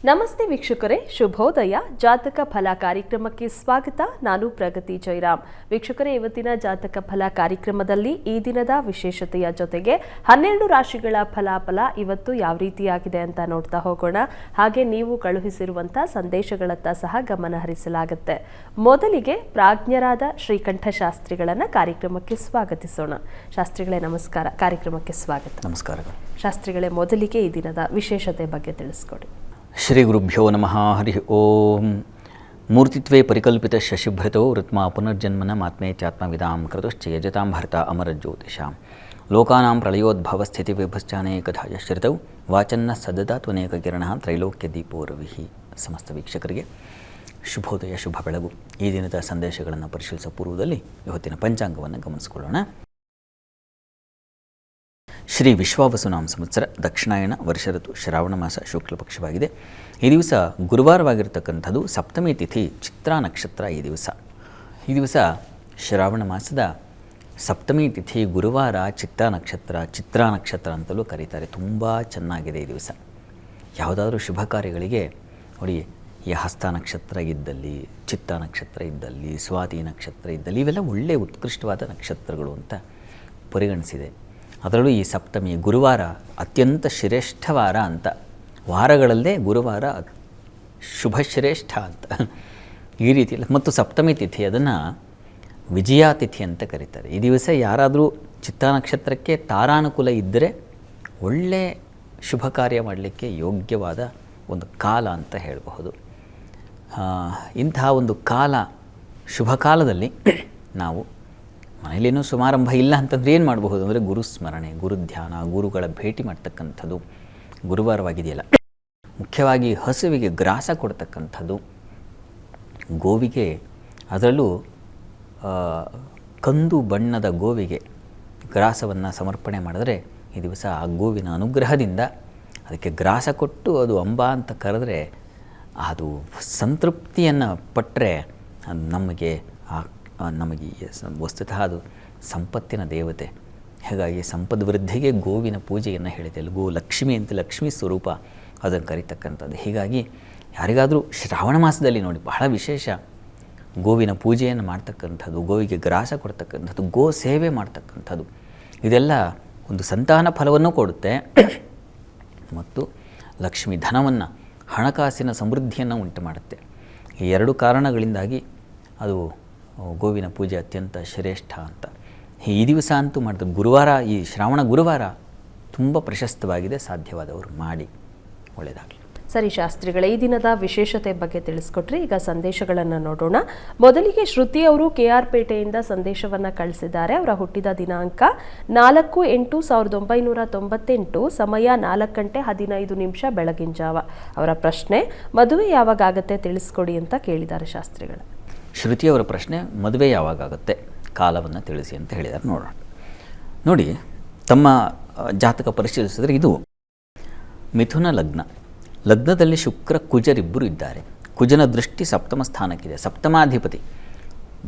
ನಮಸ್ತೆ ವೀಕ್ಷಕರೇ, ಶುಭೋದಯ. ಜಾತಕ ಫಲ ಕಾರ್ಯಕ್ರಮಕ್ಕೆ ಸ್ವಾಗತ. ನಾನು ಪ್ರಗತಿ ಜೈರಾಮ್. ವೀಕ್ಷಕರೇ, ಇವತ್ತಿನ ಜಾತಕ ಫಲ ಕಾರ್ಯಕ್ರಮದಲ್ಲಿ ಈ ದಿನದ ವಿಶೇಷತೆಯ ಜೊತೆಗೆ 12 ರಾಶಿಗಳ ಫಲಾಫಲ ಇವತ್ತು ಯಾವ ರೀತಿಯಾಗಿದೆ ಅಂತ ನೋಡ್ತಾ ಹೋಗೋಣ. ಹಾಗೆ ನೀವು ಕಳುಹಿಸಿರುವಂಥ ಸಂದೇಶಗಳತ್ತ ಸಹ ಗಮನ ಹರಿಸಲಾಗುತ್ತೆ. ಮೊದಲಿಗೆ ಪ್ರಾಜ್ಞರಾದ ಶ್ರೀಕಂಠ ಶಾಸ್ತ್ರಿಗಳನ್ನ ಕಾರ್ಯಕ್ರಮಕ್ಕೆ ಸ್ವಾಗತಿಸೋಣ. ಶಾಸ್ತ್ರಿಗಳೇ ನಮಸ್ಕಾರ, ಕಾರ್ಯಕ್ರಮಕ್ಕೆ ಸ್ವಾಗತ. ನಮಸ್ಕಾರ ಶಾಸ್ತ್ರಿಗಳೇ, ಮೊದಲಿಗೆ ಈ ದಿನದ ವಿಶೇಷತೆ ಬಗ್ಗೆ ತಿಳಿಸ್ಕೊಡಿ. ಶ್ರೀ ಗುರುಭ್ಯೋ ನಮಃ. ಹರಿ ಓಂ. ಮೂರ್ತಿತ್ವೇ ಪರಿಕಲ್ಪಿತ ಶಶಿಭೃತೋ ವೃತ್ಮಾ ಪುನರ್ಜನ್ಮನ ಮಾತ್ಮೇತ್ಯಾತ್ಮವಿದಾಂ ಕೃತಶ್ಚ ಯಜತಾಂ ಭರ್ತ ಅಮರಜ್ಯೋತಿಷಾಂ ಲೋಕಾನಾಂ ಪ್ರಳಯೋದ್ಭವ ಸ್ಥಿತಿ ವಿಭಶ್ಚಾನೇಕಥಾಯ ಶ್ರಿತೌ ವಾಚನ್ನ ಸದದಾ ತ್ವನೇಕ ಕಿರಣ ತ್ರೈಲೋಕ್ಯ ದೀಪೋ ರವಿಹಿ. ಸಮಸ್ತ ವೀಕ್ಷಕರಿಗೆ ಶುಭೋದಯ, ಶುಭ ಬೆಳಗು. ಈ ದಿನದ ಸಂದೇಶಗಳನ್ನು ಪರಿಶೀಲಿಸುವ ಪೂರ್ವದಲ್ಲಿ ಇವತ್ತಿನ ಪಂಚಾಂಗವನ್ನು ಗಮನಿಸಿಕೊಳ್ಳೋಣ. ಶ್ರೀ ವಿಶ್ವಾವಸುನಾಮ ಸಂವತ್ಸರ, ದಕ್ಷಿಣಾಯಣ, ವರ್ಷ ಋತು, ಶ್ರಾವಣ ಮಾಸ, ಶುಕ್ಲ ಪಕ್ಷವಾಗಿದೆ. ಈ ದಿವಸ ಗುರುವಾರವಾಗಿರ್ತಕ್ಕಂಥದ್ದು. ಸಪ್ತಮಿ ತಿಥಿ, ಚಿತ್ರಾ ನಕ್ಷತ್ರ. ಈ ದಿವಸ ಶ್ರಾವಣ ಮಾಸದ ಸಪ್ತಮಿ ತಿಥಿ, ಗುರುವಾರ, ಚಿತ್ರಾ ನಕ್ಷತ್ರ ಅಂತಲೂ ಕರೀತಾರೆ. ತುಂಬ ಚೆನ್ನಾಗಿದೆ ಈ ದಿವಸ. ಯಾವುದಾದ್ರೂ ಶುಭ ಕಾರ್ಯಗಳಿಗೆ ನೋಡಿ, ಈ ಹಸ್ತ ನಕ್ಷತ್ರ ಇದ್ದಲ್ಲಿ, ಚಿತ್ತಾ ನಕ್ಷತ್ರ ಇದ್ದಲ್ಲಿ, ಸ್ವಾತಿ ನಕ್ಷತ್ರ ಇದ್ದಲ್ಲಿ, ಇವೆಲ್ಲ ಒಳ್ಳೆಯ ಉತ್ಕೃಷ್ಟವಾದ ನಕ್ಷತ್ರಗಳು ಅಂತ ಪರಿಗಣಿಸಿದೆ. ಅದರಲ್ಲೂ ಈ ಸಪ್ತಮಿ ಗುರುವಾರ ಅತ್ಯಂತ ಶ್ರೇಷ್ಠವಾರ ಅಂತ, ವಾರಗಳಲ್ಲೇ ಗುರುವಾರ ಶುಭಶ್ರೇಷ್ಠ ಅಂತ ಈ ರೀತಿಯಲ್ಲಿ. ಮತ್ತು ಸಪ್ತಮಿ ತಿಥಿ, ಅದನ್ನು ವಿಜಯಾತಿಥಿ ಅಂತ ಕರೀತಾರೆ. ಈ ದಿವಸ ಯಾರಾದರೂ ಚಿತ್ತಾ ನಕ್ಷತ್ರಕ್ಕೆ ತಾರಾನುಕೂಲ ಇದ್ದರೆ ಒಳ್ಳೆಯ ಶುಭ ಕಾರ್ಯ ಮಾಡಲಿಕ್ಕೆ ಯೋಗ್ಯವಾದ ಒಂದು ಕಾಲ ಅಂತ ಹೇಳಬಹುದು. ಇಂತಹ ಒಂದು ಕಾಲ, ಶುಭ ಕಾಲದಲ್ಲಿ ನಾವು ಮನೆಯಲ್ಲೇನೂ ಸಮಾರಂಭ ಇಲ್ಲ ಅಂತಂದರೆ ಏನು ಮಾಡಬಹುದು ಅಂದರೆ ಗುರುಸ್ಮರಣೆ, ಗುರುಧ್ಯಾನ, ಗುರುಗಳ ಭೇಟಿ ಮಾಡ್ತಕ್ಕಂಥದ್ದು. ಗುರುವಾರವಾಗಿದೆಯಲ್ಲ, ಮುಖ್ಯವಾಗಿ ಹಸುವಿಗೆ ಗ್ರಾಸ ಕೊಡ್ತಕ್ಕಂಥದ್ದು, ಗೋವಿಗೆ, ಅದರಲ್ಲೂ ಕಂದು ಬಣ್ಣದ ಗೋವಿಗೆ ಗ್ರಾಸವನ್ನು ಸಮರ್ಪಣೆ ಮಾಡಿದ್ರೆ ಈ ದಿವಸ ಆ ಗೋವಿನ ಅನುಗ್ರಹದಿಂದ ಅದಕ್ಕೆ ಗ್ರಾಸ ಕೊಟ್ಟು ಅದು ಅಂಬಾ ಅಂತ ಕರೆದ್ರೆ ಅದು ಸಂತೃಪ್ತಿಯನ್ನು ಪಟ್ಟರೆ ನಮಗೆ ವಸ್ತುತಃ ಅದು ಸಂಪತ್ತಿನ ದೇವತೆ. ಹಾಗಾಗಿ ಸಂಪದ್ವೃದ್ಧಿಗೆ ಗೋವಿನ ಪೂಜೆಯನ್ನು ಹೇಳಿದೆ. ಗೋ ಲಕ್ಷ್ಮಿ ಅಂತ, ಲಕ್ಷ್ಮೀ ಸ್ವರೂಪ ಅದನ್ನು ಕರೀತಕ್ಕಂಥದ್ದು. ಹೀಗಾಗಿ ಯಾರಿಗಾದರೂ ಶ್ರಾವಣ ಮಾಸದಲ್ಲಿ ನೋಡಿ ಬಹಳ ವಿಶೇಷ ಗೋವಿನ ಪೂಜೆಯನ್ನು ಮಾಡ್ತಕ್ಕಂಥದ್ದು, ಗೋವಿಗೆ ಗ್ರಾಸ ಕೊಡ್ತಕ್ಕಂಥದ್ದು, ಗೋ ಸೇವೆ ಮಾಡ್ತಕ್ಕಂಥದ್ದು, ಇದೆಲ್ಲ ಒಂದು ಸಂತಾನ ಫಲವನ್ನು ಕೊಡುತ್ತೆ ಮತ್ತು ಲಕ್ಷ್ಮಿ ಧನವನ್ನು, ಹಣಕಾಸಿನ ಸಮೃದ್ಧಿಯನ್ನು ಉಂಟು ಮಾಡುತ್ತೆ. ಈ ಎರಡು ಕಾರಣಗಳಿಂದಾಗಿ ಅದು ಗೋವಿನ ಪೂಜೆ ಅತ್ಯಂತ ಶ್ರೇಷ್ಠ ಅಂತ. ಈ ದಿವಸ ಅಂತೂ ಮಾಡಿದ್ರೆ ಗುರುವಾರ, ಈ ಶ್ರಾವಣ ಗುರುವಾರ ತುಂಬ ಪ್ರಶಸ್ತವಾಗಿದೆ. ಸಾಧ್ಯವಾದವರು ಮಾಡಿ, ಒಳ್ಳೆಯದಾಗಲಿ. ಸರಿ ಶಾಸ್ತ್ರಿಗಳೇ, ಈ ದಿನದ ವಿಶೇಷತೆ ಬಗ್ಗೆ ತಿಳಿಸ್ಕೊಟ್ರಿ. ಈಗ ಸಂದೇಶಗಳನ್ನು ನೋಡೋಣ. ಮೊದಲಿಗೆ ಶ್ರುತಿ ಅವರು KR ಪೇಟೆಯಿಂದ ಸಂದೇಶವನ್ನು ಕಳಿಸಿದ್ದಾರೆ. ಅವರ ಹುಟ್ಟಿದ ದಿನಾಂಕ 4/8/1998, ಸಮಯ 4:15 ಬೆಳಗಿನ ಜಾವ. ಅವರ ಪ್ರಶ್ನೆ, ಮದುವೆ ಯಾವಾಗ ಆಗುತ್ತೆ ತಿಳಿಸ್ಕೊಡಿ ಅಂತ ಕೇಳಿದ್ದಾರೆ ಶಾಸ್ತ್ರಿಗಳು. ಶ್ರುತಿಯವರ ಪ್ರಶ್ನೆ, ಮದುವೆ ಯಾವಾಗುತ್ತೆ, ಕಾಲವನ್ನು ತಿಳಿಸಿ ಅಂತ ಹೇಳಿದ್ದಾರೆ. ನೋಡೋಣ. ನೋಡಿ, ತಮ್ಮ ಜಾತಕ ಪರಿಶೀಲಿಸಿದರೆ ಇದು ಮಿಥುನ ಲಗ್ನ. ಲಗ್ನದಲ್ಲಿ ಶುಕ್ರ ಕುಜರಿಬ್ಬರು ಇದ್ದಾರೆ. ಕುಜನ ದೃಷ್ಟಿ ಸಪ್ತಮ ಸ್ಥಾನಕ್ಕಿದೆ. ಸಪ್ತಮಾಧಿಪತಿ,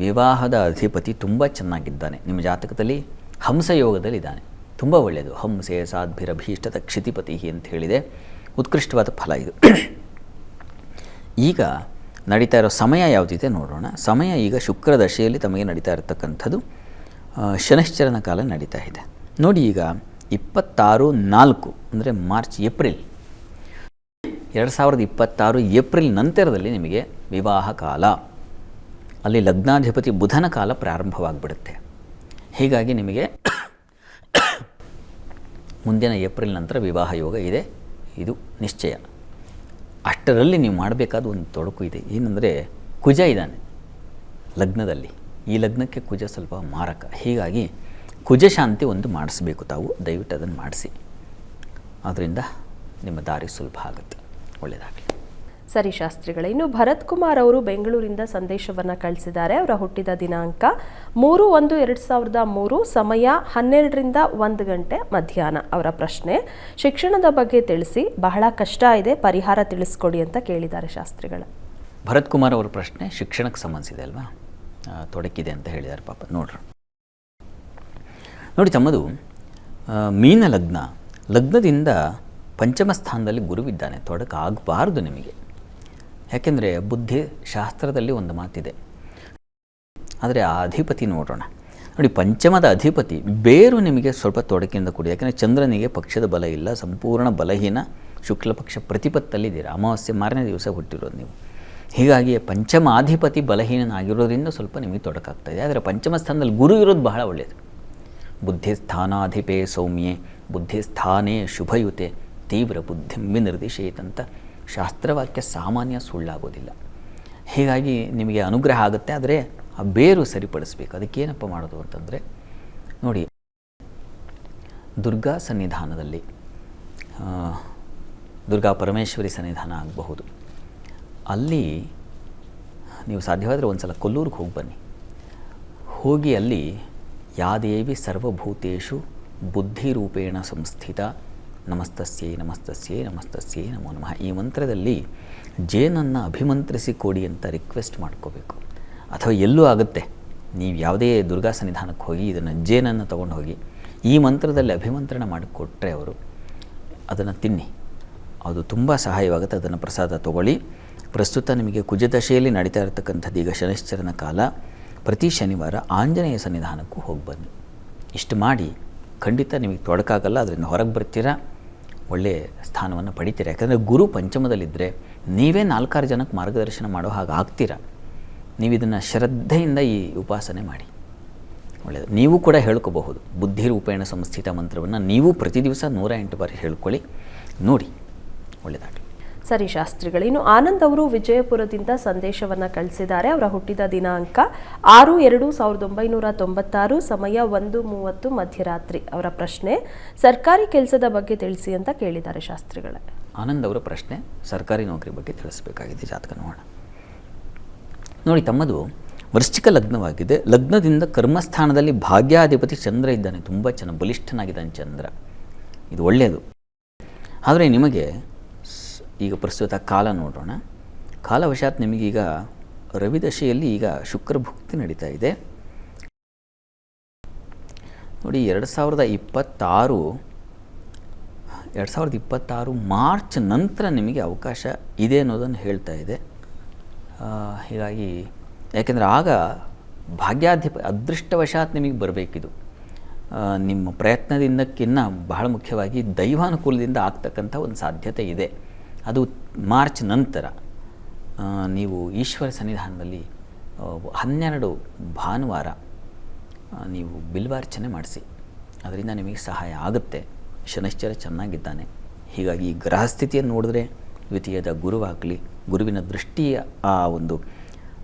ವಿವಾಹದ ಅಧಿಪತಿ ತುಂಬ ಚೆನ್ನಾಗಿದ್ದಾನೆ. ನಿಮ್ಮ ಜಾತಕದಲ್ಲಿ ಹಂಸಯೋಗದಲ್ಲಿದ್ದಾನೆ, ತುಂಬ ಒಳ್ಳೆಯದು. ಹಂಸೆ ಸಾಧ್ಭಿರಭೀಷ್ಟತ ಕ್ಷಿತಿಪತಿ ಅಂತ ಹೇಳಿದೆ. ಉತ್ಕೃಷ್ಟವಾದ ಫಲ ಇದು. ಈಗ ನಡೀತಾ ಇರೋ ಸಮಯ ಯಾವುದಿದೆ ನೋಡೋಣ. ಸಮಯ ಈಗ ಶುಕ್ರ ದಶೆಯಲ್ಲಿ ತಮಗೆ ನಡೀತಾ ಇರತಕ್ಕಂಥದ್ದು. ಶನಶ್ಚರನ ಕಾಲ ನಡೀತಾ ಇದೆ. ನೋಡಿ, ಈಗ 26/4 ಅಂದರೆ ಏಪ್ರಿಲ್ 2026 ಏಪ್ರಿಲ್ ನಂತರದಲ್ಲಿ ನಿಮಗೆ ವಿವಾಹ ಕಾಲ. ಅಲ್ಲಿ ಲಗ್ನಾಧಿಪತಿ ಬುಧನ ಕಾಲ ಪ್ರಾರಂಭವಾಗಿಬಿಡುತ್ತೆ. ಹೀಗಾಗಿ ನಿಮಗೆ ಮುಂದಿನ ಏಪ್ರಿಲ್ ನಂತರ ವಿವಾಹ ಯೋಗ ಇದೆ, ಇದು ನಿಶ್ಚಯ. ಅಷ್ಟರಲ್ಲಿ ನೀವು ಮಾಡಬೇಕಾದ ಒಂದು ತೊಡಕು ಇದೆ. ಏನಂದರೆ ಕುಜ ಇದ್ದಾನೆ ಲಗ್ನದಲ್ಲಿ. ಈ ಲಗ್ನಕ್ಕೆ ಕುಜ ಸ್ವಲ್ಪ ಮಾರಕ. ಹೀಗಾಗಿ ಕುಜ ಶಾಂತಿ ಒಂದು ಮಾಡಿಸ್ಬೇಕು ತಾವು. ದಯವಿಟ್ಟು ಅದನ್ನು ಮಾಡಿಸಿ. ಆದ್ದರಿಂದ ನಿಮ್ಮ ದಾರಿ ಸುಲಭ ಆಗುತ್ತೆ. ಒಳ್ಳೆಯದಾಗಲಿ. ಸರಿ ಶಾಸ್ತ್ರಿಗಳೇ, ಇನ್ನು ಭರತ್ ಕುಮಾರ್ ಅವರು ಬೆಂಗಳೂರಿಂದ ಸಂದೇಶವನ್ನು ಕಳಿಸಿದ್ದಾರೆ. ಅವರ ಹುಟ್ಟಿದ ದಿನಾಂಕ 3/1/2003, ಸಮಯ 12:01 ಮಧ್ಯಾಹ್ನ. ಅವರ ಪ್ರಶ್ನೆ, ಶಿಕ್ಷಣದ ಬಗ್ಗೆ ತಿಳಿಸಿ, ಬಹಳ ಕಷ್ಟ ಇದೆ, ಪರಿಹಾರ ತಿಳಿಸ್ಕೊಡಿ ಅಂತ ಕೇಳಿದ್ದಾರೆ ಶಾಸ್ತ್ರಿಗಳು. ಭರತ್ ಕುಮಾರ್ ಅವರ ಪ್ರಶ್ನೆ ಶಿಕ್ಷಣಕ್ಕೆ ಸಂಬಂಧಿಸಿದೆ ಅಲ್ವಾ, ತೊಡಕಿದೆ ಅಂತ ಹೇಳಿದ್ದಾರೆ ಪಾಪ. ನೋಡಿ, ತಮ್ಮದು ಮೀನ ಲಗ್ನ. ಲಗ್ನದಿಂದ ಪಂಚಮ ಸ್ಥಾನದಲ್ಲಿ ಗುರುವಿದ್ದಾನೆ, ತೊಡಕಾಗಬಾರ್ದು ನಿಮಗೆ. ಯಾಕೆಂದರೆ ಬುದ್ಧಿ ಶಾಸ್ತ್ರದಲ್ಲಿ ಒಂದು ಮಾತಿದೆ. ಆದರೆ ಆ ಅಧಿಪತಿ ನೋಡೋಣ. ನೋಡಿ, ಪಂಚಮದ ಅಧಿಪತಿ ಬೇರು ನಿಮಗೆ ಸ್ವಲ್ಪ ತೊಡಕಿಂದ ಕೂಡಿ. ಯಾಕೆಂದರೆ ಚಂದ್ರನಿಗೆ ಪಕ್ಷದ ಬಲ ಇಲ್ಲ, ಸಂಪೂರ್ಣ ಬಲಹೀನ, ಶುಕ್ಲ ಪಕ್ಷ ಪ್ರತಿಪತ್ತಲ್ಲಿದ್ದೀರ, ಅಮಾವಾಸ್ಯೆ ಮಾರನೇ ದಿವಸ ಹುಟ್ಟಿರೋದು ನೀವು. ಹೀಗಾಗಿ ಪಂಚಮಾಧಿಪತಿ ಬಲಹೀನನಾಗಿರೋದ್ರಿಂದ ಸ್ವಲ್ಪ ನಿಮಗೆ ತೊಡಕಾಗ್ತಾಯಿದೆ. ಆದರೆ ಪಂಚಮ ಸ್ಥಾನದಲ್ಲಿ ಗುರು ಇರೋದು ಬಹಳ ಒಳ್ಳೆಯದು. ಬುದ್ಧಿಸ್ಥಾನಾಧಿಪೇ ಸೌಮ್ಯೆ ಬುದ್ಧಿಸ್ಥಾನೇ ಶುಭಯುತೆ ತೀವ್ರ ಬುದ್ಧಿಂ ವಿನಿರ್ದಿಶೇತ್ ಅಂತ ಶಾಸ್ತ್ರವಾಕ್ಯ ಸಾಮಾನ್ಯ ಸುಳ್ಳಾಗೋದಿಲ್ಲ. ಹೀಗಾಗಿ ನಿಮಗೆ ಅನುಗ್ರಹ ಆಗುತ್ತೆ. ಆದರೆ ಆ ಬೇರು ಸರಿಪಡಿಸ್ಬೇಕು. ಅದಕ್ಕೇನಪ್ಪ ಮಾಡೋದು ಅಂತಂದರೆ, ನೋಡಿ, ದುರ್ಗಾ ಸನ್ನಿಧಾನದಲ್ಲಿ ದುರ್ಗಾ ಪರಮೇಶ್ವರಿ ಸನ್ನಿಧಾನ ಆಗಬಹುದು. ಅಲ್ಲಿ ನೀವು ಸಾಧ್ಯವಾದರೆ ಒಂದು ಸಲ ಕೊಲ್ಲೂರಿಗೆ ಹೋಗಿ ಬನ್ನಿ. ಹೋಗಿ ಅಲ್ಲಿ ಯಾದೇವಿ ಸರ್ವಭೂತೇಷು ಬುದ್ಧಿರೂಪೇಣ ಸಂಸ್ಥಿತ ನಮಸ್ತಸ್ಯೈ ನಮಸ್ತಸ್ಯೈ ನಮಸ್ತಸ್ಯೈ ನಮೋ ನಮಃ ಈ ಮಂತ್ರದಲ್ಲಿ ಜೇನನ್ನು ಅಭಿಮಂತ್ರಿಸಿ ಕೊಡಿ ಅಂತ ರಿಕ್ವೆಸ್ಟ್ ಮಾಡ್ಕೋಬೇಕು. ಅಥವಾ ಎಲ್ಲೂ ಆಗುತ್ತೆ, ನೀವು ಯಾವುದೇ ದುರ್ಗಾ ಸನ್ನಿಧಾನಕ್ಕೆ ಹೋಗಿ ಇದನ್ನು ಜೇನನ್ನು ತೊಗೊಂಡು ಹೋಗಿ ಈ ಮಂತ್ರದಲ್ಲಿ ಅಭಿಮಂತ್ರಣ ಮಾಡಿಕೊಟ್ರೆ ಅವರು ಅದನ್ನು ತಿನ್ನಿ, ಅದು ತುಂಬ ಸಹಾಯವಾಗುತ್ತೆ. ಅದನ್ನು ಪ್ರಸಾದ ತೊಗೊಳ್ಳಿ. ಪ್ರಸ್ತುತ ನಿಮಗೆ ಕುಜದಶೆಯಲ್ಲಿ ನಡೀತಾ ಇರತಕ್ಕಂಥದ್ದು ಈಗ ಶನೈಶ್ಚರನ ಕಾಲ. ಪ್ರತಿ ಶನಿವಾರ ಆಂಜನೇಯ ಸನ್ನಿಧಾನಕ್ಕೂ ಹೋಗಿ ಬನ್ನಿ. ಇಷ್ಟು ಮಾಡಿ ಖಂಡಿತ ನಿಮಗೆ ತೊಡಕಾಗಲ್ಲ. ಅದರಿಂದ ಹೊರಗೆ ಬರ್ತೀರಾ, ಒಳ್ಳೆಯ ಸ್ಥಾನವನ್ನು ಪಡಿತೀರಾ. ಯಾಕಂದರೆ ಗುರು ಪಂಚಮದಲ್ಲಿದ್ದರೆ ನೀವೇ 4-6 ಜನಕ್ಕೆ ಮಾರ್ಗದರ್ಶನ ಮಾಡೋ ಹಾಗೆ ಆಗ್ತೀರಾ. ನೀವು ಇದನ್ನು ಶ್ರದ್ಧೆಯಿಂದ ಈ ಉಪಾಸನೆ ಮಾಡಿ, ಒಳ್ಳೆಯದು. ನೀವು ಕೂಡ ಹೇಳ್ಕೋಬಹುದು ಬುದ್ಧಿರೂಪೇಣ ಸಂಸ್ಥಿತ ಮಂತ್ರವನ್ನು ನೀವು ಪ್ರತಿ ದಿವಸ 108 ಬಾರಿ ಹೇಳ್ಕೊಳ್ಳಿ, ನೋಡಿ, ಒಳ್ಳೆಯದಾಗಲಿ. ಸರಿ ಶಾಸ್ತ್ರಿಗಳು, ಇನ್ನು ಆನಂದ್ ಅವರು ವಿಜಯಪುರದಿಂದ ಸಂದೇಶವನ್ನು ಕಳಿಸಿದ್ದಾರೆ. ಅವರ ಹುಟ್ಟಿದ ದಿನಾಂಕ 6/2/1996, ಸಮಯ 1:30 ಮಧ್ಯರಾತ್ರಿ. ಅವರ ಪ್ರಶ್ನೆ, ಸರ್ಕಾರಿ ಕೆಲಸದ ಬಗ್ಗೆ ತಿಳಿಸಿ ಅಂತ ಕೇಳಿದ್ದಾರೆ ಶಾಸ್ತ್ರಿಗಳೇ. ಆನಂದ್ ಅವರ ಪ್ರಶ್ನೆ ಸರ್ಕಾರಿ ನೌಕರಿ ಬಗ್ಗೆ ತಿಳಿಸಬೇಕಾಗಿದೆ. ಜಾತಕ ನೋಡೋಣ. ನೋಡಿ, ತಮ್ಮದು ವೃಶ್ಚಿಕ ಲಗ್ನವಾಗಿದೆ. ಲಗ್ನದಿಂದ ಕರ್ಮಸ್ಥಾನದಲ್ಲಿ ಭಾಗ್ಯಾಧಿಪತಿ ಚಂದ್ರ ಇದ್ದಾನೆ. ತುಂಬ ಚೆನ್ನಾಗಿ ಬಲಿಷ್ಠನಾಗಿದ್ದಾನೆ ಚಂದ್ರ. ಇದು ಒಳ್ಳೆಯದು. ಆದರೆ ನಿಮಗೆ ಈಗ ಪ್ರಸ್ತುತ ಕಾಲ ನೋಡೋಣ. ಕಾಲವಶಾತ್ ನಿಮಗೀಗ ರವಿದಶೆಯಲ್ಲಿ ಈಗ ಶುಕ್ರ ಭುಕ್ತಿ ನಡೀತಾ ಇದೆ. ನೋಡಿ, 2026 ಮಾರ್ಚ್ ನಂತರ ನಿಮಗೆ ಅವಕಾಶ ಇದೆ ಅನ್ನೋದನ್ನು ಹೇಳ್ತಾ ಇದೆ. ಹೀಗಾಗಿ ಯಾಕೆಂದರೆ ಆಗ ಅದೃಷ್ಟವಶಾತ್ ನಿಮಗೆ ಬರಬೇಕಿದು. ನಿಮ್ಮ ಪ್ರಯತ್ನದಿಂದಕ್ಕಿಂತ ಬಹಳ ಮುಖ್ಯವಾಗಿ ದೈವಾನುಕೂಲದಿಂದ ಆಗ್ತಕ್ಕಂಥ ಒಂದು ಸಾಧ್ಯತೆ ಇದೆ. ಅದು ಮಾರ್ಚ್ ನಂತರ. ನೀವು ಈಶ್ವರ ಸನ್ನಿಧಾನದಲ್ಲಿ 12 ಭಾನುವಾರ ನೀವು ಬಿಲ್ವಾರ್ಚನೆ ಮಾಡಿಸಿ, ಅದರಿಂದ ನಿಮಗೆ ಸಹಾಯ ಆಗುತ್ತೆ. ಶನೈಶ್ಚರ ಚೆನ್ನಾಗಿದ್ದಾನೆ. ಹೀಗಾಗಿ ಈ ಗ್ರಹಸ್ಥಿತಿಯನ್ನು ನೋಡಿದ್ರೆ ದ್ವಿತೀಯದ ಗುರುವಾಗಲಿ, ಗುರುವಿನ ದೃಷ್ಟಿಯ ಆ ಒಂದು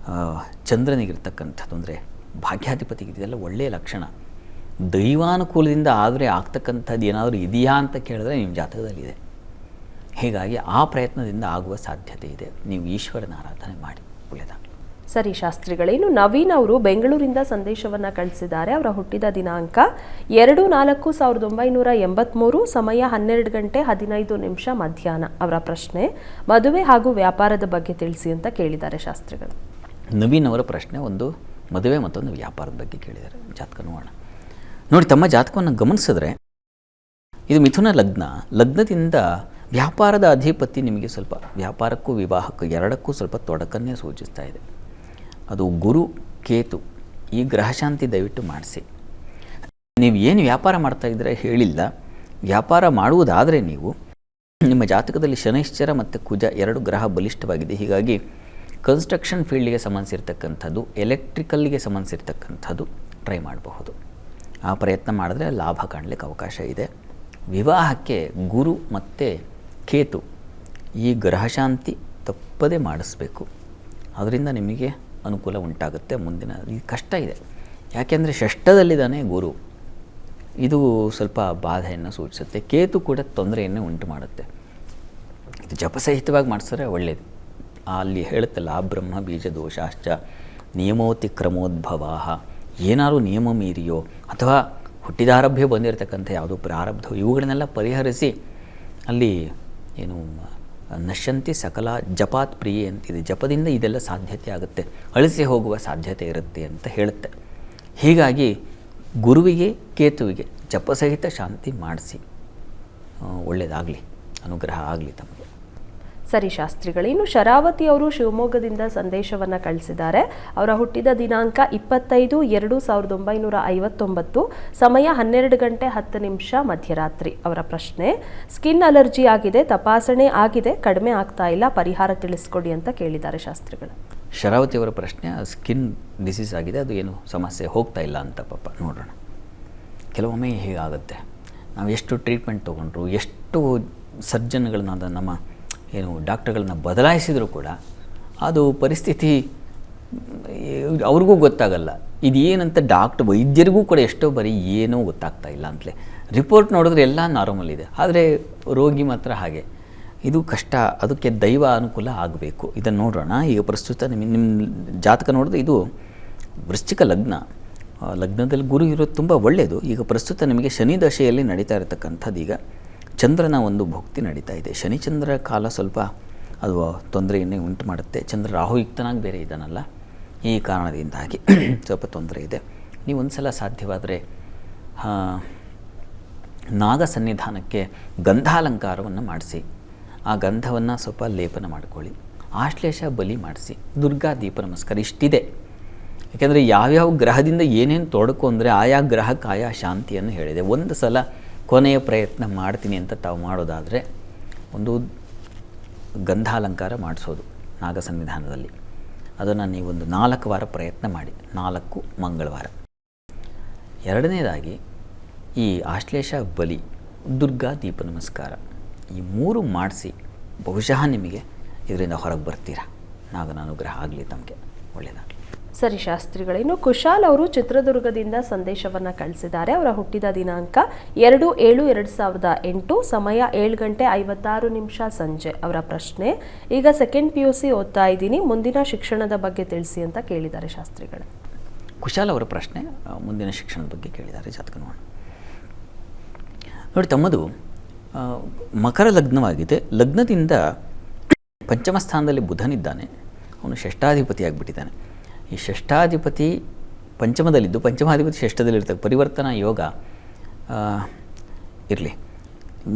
ಚಂದ್ರನಿಗಿರ್ತಕ್ಕಂಥದ್ದು ಅಂದರೆ ಭಾಗ್ಯಾಧಿಪತಿಗೆ ಇದೆಲ್ಲ ಒಳ್ಳೆಯ ಲಕ್ಷಣ. ದೈವಾನುಕೂಲದಿಂದ ಆದರೆ ಆಗ್ತಕ್ಕಂಥದ್ದು ಏನಾದರೂ ಇದೆಯಾ ಅಂತ ಕೇಳಿದ್ರೆ ನಿಮ್ಮ ಜಾತಕದಲ್ಲಿದೆ. ಹೀಗಾಗಿ ಆ ಪ್ರಯತ್ನದಿಂದ ಆಗುವ ಸಾಧ್ಯತೆ ಇದೆ. ನೀವು ಈಶ್ವರನ ಆರಾಧನೆ ಮಾಡಿ, ಒಳ್ಳೆಯದಾಗಲಿ. ಸರಿ ಶಾಸ್ತ್ರಿಗಳೇ, ಇನ್ನು ನವೀನ್ ಅವರು ಬೆಂಗಳೂರಿಂದ ಸಂದೇಶವನ್ನು ಕಳಿಸಿದ್ದಾರೆ. ಅವರ ಹುಟ್ಟಿದ ದಿನಾಂಕ 2/4/1983, ಸಮಯ 12:15 ಮಧ್ಯಾಹ್ನ. ಅವರ ಪ್ರಶ್ನೆ, ಮದುವೆ ಹಾಗೂ ವ್ಯಾಪಾರದ ಬಗ್ಗೆ ತಿಳಿಸಿ ಅಂತ ಕೇಳಿದ್ದಾರೆ ಶಾಸ್ತ್ರಿಗಳು. ನವೀನ್ ಅವರ ಪ್ರಶ್ನೆ ಒಂದು ಮದುವೆ ಮತ್ತೊಂದು ವ್ಯಾಪಾರದ ಬಗ್ಗೆ ಕೇಳಿದ್ದಾರೆ. ಜಾತಕ ನೋಡೋಣ. ನೋಡಿ, ತಮ್ಮ ಜಾತಕವನ್ನು ಗಮನಿಸಿದ್ರೆ ಇದು ಮಿಥುನ ಲಗ್ನ. ಲಗ್ನದಿಂದ ವ್ಯಾಪಾರದ ಅಧಿಪತಿ ನಿಮಗೆ ಸ್ವಲ್ಪ ವ್ಯಾಪಾರಕ್ಕೂ ವಿವಾಹಕ್ಕೂ ಎರಡಕ್ಕೂ ಸ್ವಲ್ಪ ತೊಡಕನ್ನೇ ಸೂಚಿಸ್ತಾ ಇದೆ. ಅದು ಗುರು ಕೇತು. ಈ ಗ್ರಹಶಾಂತಿ ದಯವಿಟ್ಟು ಮಾಡಿಸಿ. ನೀವು ಏನು ವ್ಯಾಪಾರ ಮಾಡ್ತಾಯಿದ್ರೆ ಹೇಳಿಲ್ಲ. ವ್ಯಾಪಾರ ಮಾಡುವುದಾದರೆ ನೀವು ನಿಮ್ಮ ಜಾತಕದಲ್ಲಿ ಶನೈಶ್ಚರ ಮತ್ತು ಕುಜ 2 ಗ್ರಹ ಬಲಿಷ್ಠವಾಗಿದೆ. ಹೀಗಾಗಿ ಕನ್ಸ್ಟ್ರಕ್ಷನ್ ಫೀಲ್ಡ್ಗೆ ಸಂಬಂಧಿಸಿರ್ತಕ್ಕಂಥದ್ದು, ಎಲೆಕ್ಟ್ರಿಕಲ್ಗೆ ಸಂಬಂಧಿಸಿರ್ತಕ್ಕಂಥದ್ದು ಟ್ರೈ ಮಾಡಬಹುದು. ಆ ಪ್ರಯತ್ನ ಮಾಡಿದ್ರೆ ಲಾಭ ಕಾಣಲಿಕ್ಕೆ ಅವಕಾಶ ಇದೆ. ವಿವಾಹಕ್ಕೆ ಗುರು ಮತ್ತು ಕೇತು ಈ ಗ್ರಹಶಾಂತಿ ತಪ್ಪದೇ ಮಾಡಿಸ್ಬೇಕು. ಅದರಿಂದ ನಿಮಗೆ ಅನುಕೂಲ ಉಂಟಾಗುತ್ತೆ. ಮುಂದಿನ ಈ ಕಷ್ಟ ಇದೆ. ಯಾಕೆಂದರೆ ಷಷ್ಠದಲ್ಲಿದ್ದಾನೆ ಗುರು. ಇದು ಸ್ವಲ್ಪ ಬಾಧೆಯನ್ನು ಸೂಚಿಸುತ್ತೆ. ಕೇತು ಕೂಡ ತೊಂದರೆಯನ್ನು ಉಂಟು ಮಾಡುತ್ತೆ. ಇದು ಜಪಸಹಿತವಾಗಿ ಮಾಡಿಸಿದ್ರೆ ಒಳ್ಳೆಯದು. ಅಲ್ಲಿ ಹೇಳುತ್ತಲ್ಲ, ಆ ಬ್ರಹ್ಮ ಬೀಜ ದೋಷಾಶ್ಚ ನಿಯಮೋತಿಕ್ರಮೋದ್ಭವಾ. ಏನಾದರೂ ನಿಯಮ ಮೀರಿಯೋ ಅಥವಾ ಹುಟ್ಟಿದಾರಭ್ಯ ಬಂದಿರತಕ್ಕಂಥ ಯಾವುದೋ ಪ್ರಾರಬ್ಧ, ಇವುಗಳನ್ನೆಲ್ಲ ಪರಿಹರಿಸಿ ಅಲ್ಲಿ ಏನು ನಶ್ಯಂತಿ ಸಕಲ ಜಪಾತ್ ಪ್ರಿಯೆ ಅಂತಿದೆ. ಜಪದಿಂದ ಇದೆಲ್ಲ ಸಾಧ್ಯತೆ ಆಗುತ್ತೆ, ಅಳಿಸಿ ಹೋಗುವ ಸಾಧ್ಯತೆ ಇರುತ್ತೆ ಅಂತ ಹೇಳುತ್ತೆ. ಹೀಗಾಗಿ ಗುರುವಿಗೆ ಕೇತುವಿಗೆ ಜಪಸಹಿತ ಶಾಂತಿ ಮಾಡಿಸಿ, ಒಳ್ಳೆಯದಾಗಲಿ. ಅನುಗ್ರಹ ಆಗಲಿ ತಮಗೆ. ಸರಿ ಶಾಸ್ತ್ರಿಗಳೇ, ಇನ್ನು ಶರಾವತಿ ಅವರು ಶಿವಮೊಗ್ಗದಿಂದ ಸಂದೇಶವನ್ನು ಕಳಿಸಿದ್ದಾರೆ. ಅವರ ಹುಟ್ಟಿದ ದಿನಾಂಕ 25/2/1959, ಸಮಯ 12:10 ಮಧ್ಯರಾತ್ರಿ. ಅವರ ಪ್ರಶ್ನೆ, ಸ್ಕಿನ್ ಅಲರ್ಜಿ ಆಗಿದೆ, ತಪಾಸಣೆ ಆಗಿದೆ, ಕಡಿಮೆ ಆಗ್ತಾ ಇಲ್ಲ, ಪರಿಹಾರ ತಿಳಿಸ್ಕೊಡಿ ಅಂತ ಕೇಳಿದ್ದಾರೆ ಶಾಸ್ತ್ರಿಗಳು. ಶರಾವತಿ ಅವರ ಪ್ರಶ್ನೆ, ಸ್ಕಿನ್ ಡಿಸೀಸ್ ಆಗಿದೆ, ಅದು ಏನು ಸಮಸ್ಯೆ ಹೋಗ್ತಾ ಇಲ್ಲ ಅಂತ. ಪಾಪ ನೋಡೋಣ, ಕೆಲವೊಮ್ಮೆ ಹೀಗಾಗುತ್ತೆ. ನಾವು ಎಷ್ಟು ಟ್ರೀಟ್ಮೆಂಟ್ ತೊಗೊಂಡ್ರು, ಎಷ್ಟು ಸರ್ಜನ್ಗಳನ್ನ ನಮ್ಮ ಡಾಕ್ಟರ್ಗಳನ್ನ ಬದಲಾಯಿಸಿದರೂ ಕೂಡ ಅದು ಪರಿಸ್ಥಿತಿ ಅವ್ರಿಗೂ ಗೊತ್ತಾಗಲ್ಲ. ಇದು ಏನಂತ ವೈದ್ಯರಿಗೂ ಕೂಡ ಎಷ್ಟೋ ಬರೀ ಏನೂ ಗೊತ್ತಾಗ್ತಾ ಇಲ್ಲ ಅಂತಲೇ ರಿಪೋರ್ಟ್ ನೋಡಿದ್ರೆ ಎಲ್ಲ ನಾರ್ಮಲ್ ಇದೆ, ಆದರೆ ರೋಗಿ ಮಾತ್ರ ಹಾಗೆ. ಇದು ಕಷ್ಟ, ಅದಕ್ಕೆ ದೈವ ಅನುಕೂಲ ಆಗಬೇಕು. ಇದನ್ನು ನೋಡೋಣ. ಈಗ ಪ್ರಸ್ತುತ ನಿಮ್ಮ ಜಾತಕ ನೋಡಿದ್ರೆ ಇದು ವೃಶ್ಚಿಕ ಲಗ್ನದಲ್ಲಿ ಗುರು ಇರೋದು ತುಂಬ ಒಳ್ಳೆಯದು. ಈಗ ಪ್ರಸ್ತುತ ನಿಮಗೆ ಶನಿ ದಶೆಯಲ್ಲಿ ನಡೀತಾ ಇರತಕ್ಕಂಥದ್ದು. ಈಗ ಚಂದ್ರನ ಒಂದು ಭಕ್ತಿ ನಡೀತಾ ಇದೆ. ಶನಿಚಂದ್ರ ಕಾಲ ಸ್ವಲ್ಪ ಅದು ತೊಂದರೆಯನ್ನೇ ಉಂಟು ಮಾಡುತ್ತೆ. ಚಂದ್ರ ರಾಹುಯುಕ್ತನಾಗಿ ಬೇರೆ ಇದ್ದಾನಲ್ಲ, ಈ ಕಾರಣದಿಂದಾಗಿ ಸ್ವಲ್ಪ ತೊಂದರೆ ಇದೆ. ನೀವು ಒಂದು ಸಲ ಸಾಧ್ಯವಾದರೆ ನಾಗ ಸನ್ನಿಧಾನಕ್ಕೆ ಗಂಧಾಲಂಕಾರವನ್ನು ಮಾಡಿಸಿ, ಆ ಗಂಧವನ್ನು ಸ್ವಲ್ಪ ಲೇಪನ ಮಾಡಿಕೊಳ್ಳಿ, ಆಶ್ಲೇಷ ಬಲಿ ಮಾಡಿಸಿ, ದುರ್ಗಾ ದೀಪ ನಮಸ್ಕಾರ ಇಷ್ಟಿದೆ. ಯಾಕೆಂದರೆ ಯಾವ್ಯಾವ ಗ್ರಹದಿಂದ ಏನೇನು ತೊಡಕು ಅಂದರೆ ಆಯಾ ಗ್ರಹಕ್ಕೆ ಆಯಾ ಶಾಂತಿಯನ್ನು ಹೇಳಿದೆ. ಒಂದು ಸಲ ಕೊನೆಯ ಪ್ರಯತ್ನ ಮಾಡ್ತೀನಿ ಅಂತ ತಾವು ಮಾಡೋದಾದರೆ ಒಂದು ಗಂಧಾಲಂಕಾರ ಮಾಡಿಸೋದು ನಾಗ ಸನ್ನಿಧಾನದಲ್ಲಿ. ಅದನ್ನು ನೀವೊಂದು 4 ವಾರ ಪ್ರಯತ್ನ ಮಾಡಿ, 4 ಮಂಗಳವಾರ. ಎರಡನೇದಾಗಿ ಈ ಆಶ್ಲೇಷ ಬಲಿ, ದುರ್ಗಾ ದೀಪ ನಮಸ್ಕಾರ ಈ 3 ಮಾಡಿಸಿ, ಬಹುಶಃ ನಿಮಗೆ ಇದರಿಂದ ಹೊರಗೆ ಬರ್ತೀರಾ. ನಾಗನ ಅನುಗ್ರಹ ಆಗಲಿ ತಮಗೆ, ಒಳ್ಳೆಯದಾಗಲಿ. ಸರಿ ಶಾಸ್ತ್ರಿಗಳೇ, ಇನ್ನು ಕುಶಾಲ್ ಅವರು ಚಿತ್ರದುರ್ಗದಿಂದ ಸಂದೇಶವನ್ನು ಕಳಿಸಿದ್ದಾರೆ. ಅವರ ಹುಟ್ಟಿದ ದಿನಾಂಕ 2/7/2008, ಸಮಯ 7:56 ಸಂಜೆ. ಅವರ ಪ್ರಶ್ನೆ, ಈಗ 2nd PUC ಓದ್ತಾ ಇದ್ದೀನಿ, ಮುಂದಿನ ಶಿಕ್ಷಣದ ಬಗ್ಗೆ ತಿಳಿಸಿ ಅಂತ ಕೇಳಿದ್ದಾರೆ ಶಾಸ್ತ್ರಿಗಳು. ಕುಶಾಲ್ ಅವರ ಪ್ರಶ್ನೆ ಮುಂದಿನ ಶಿಕ್ಷಣದ ಬಗ್ಗೆ ಕೇಳಿದ್ದಾರೆ. ಜಾತಕ ನೋಡಿ, ತಮ್ಮದು ಮಕರ ಲಗ್ನವಾಗಿದೆ. ಲಗ್ನದಿಂದ ಪಂಚಮ ಸ್ಥಾನದಲ್ಲಿ ಬುಧನಿದ್ದಾನೆ. ಅವನು ಷಷ್ಠಾಧಿಪತಿ ಆಗಿಬಿಟ್ಟಿದ್ದಾನೆ. ಈ ಷಷ್ಠಾಧಿಪತಿ ಪಂಚಮದಲ್ಲಿದ್ದು ಪಂಚಮಾಧಿಪತಿ ಷಷ್ಠದಲ್ಲಿರ್ತಕ್ಕ ಪರಿವರ್ತನಾ ಯೋಗ ಇರಲಿ.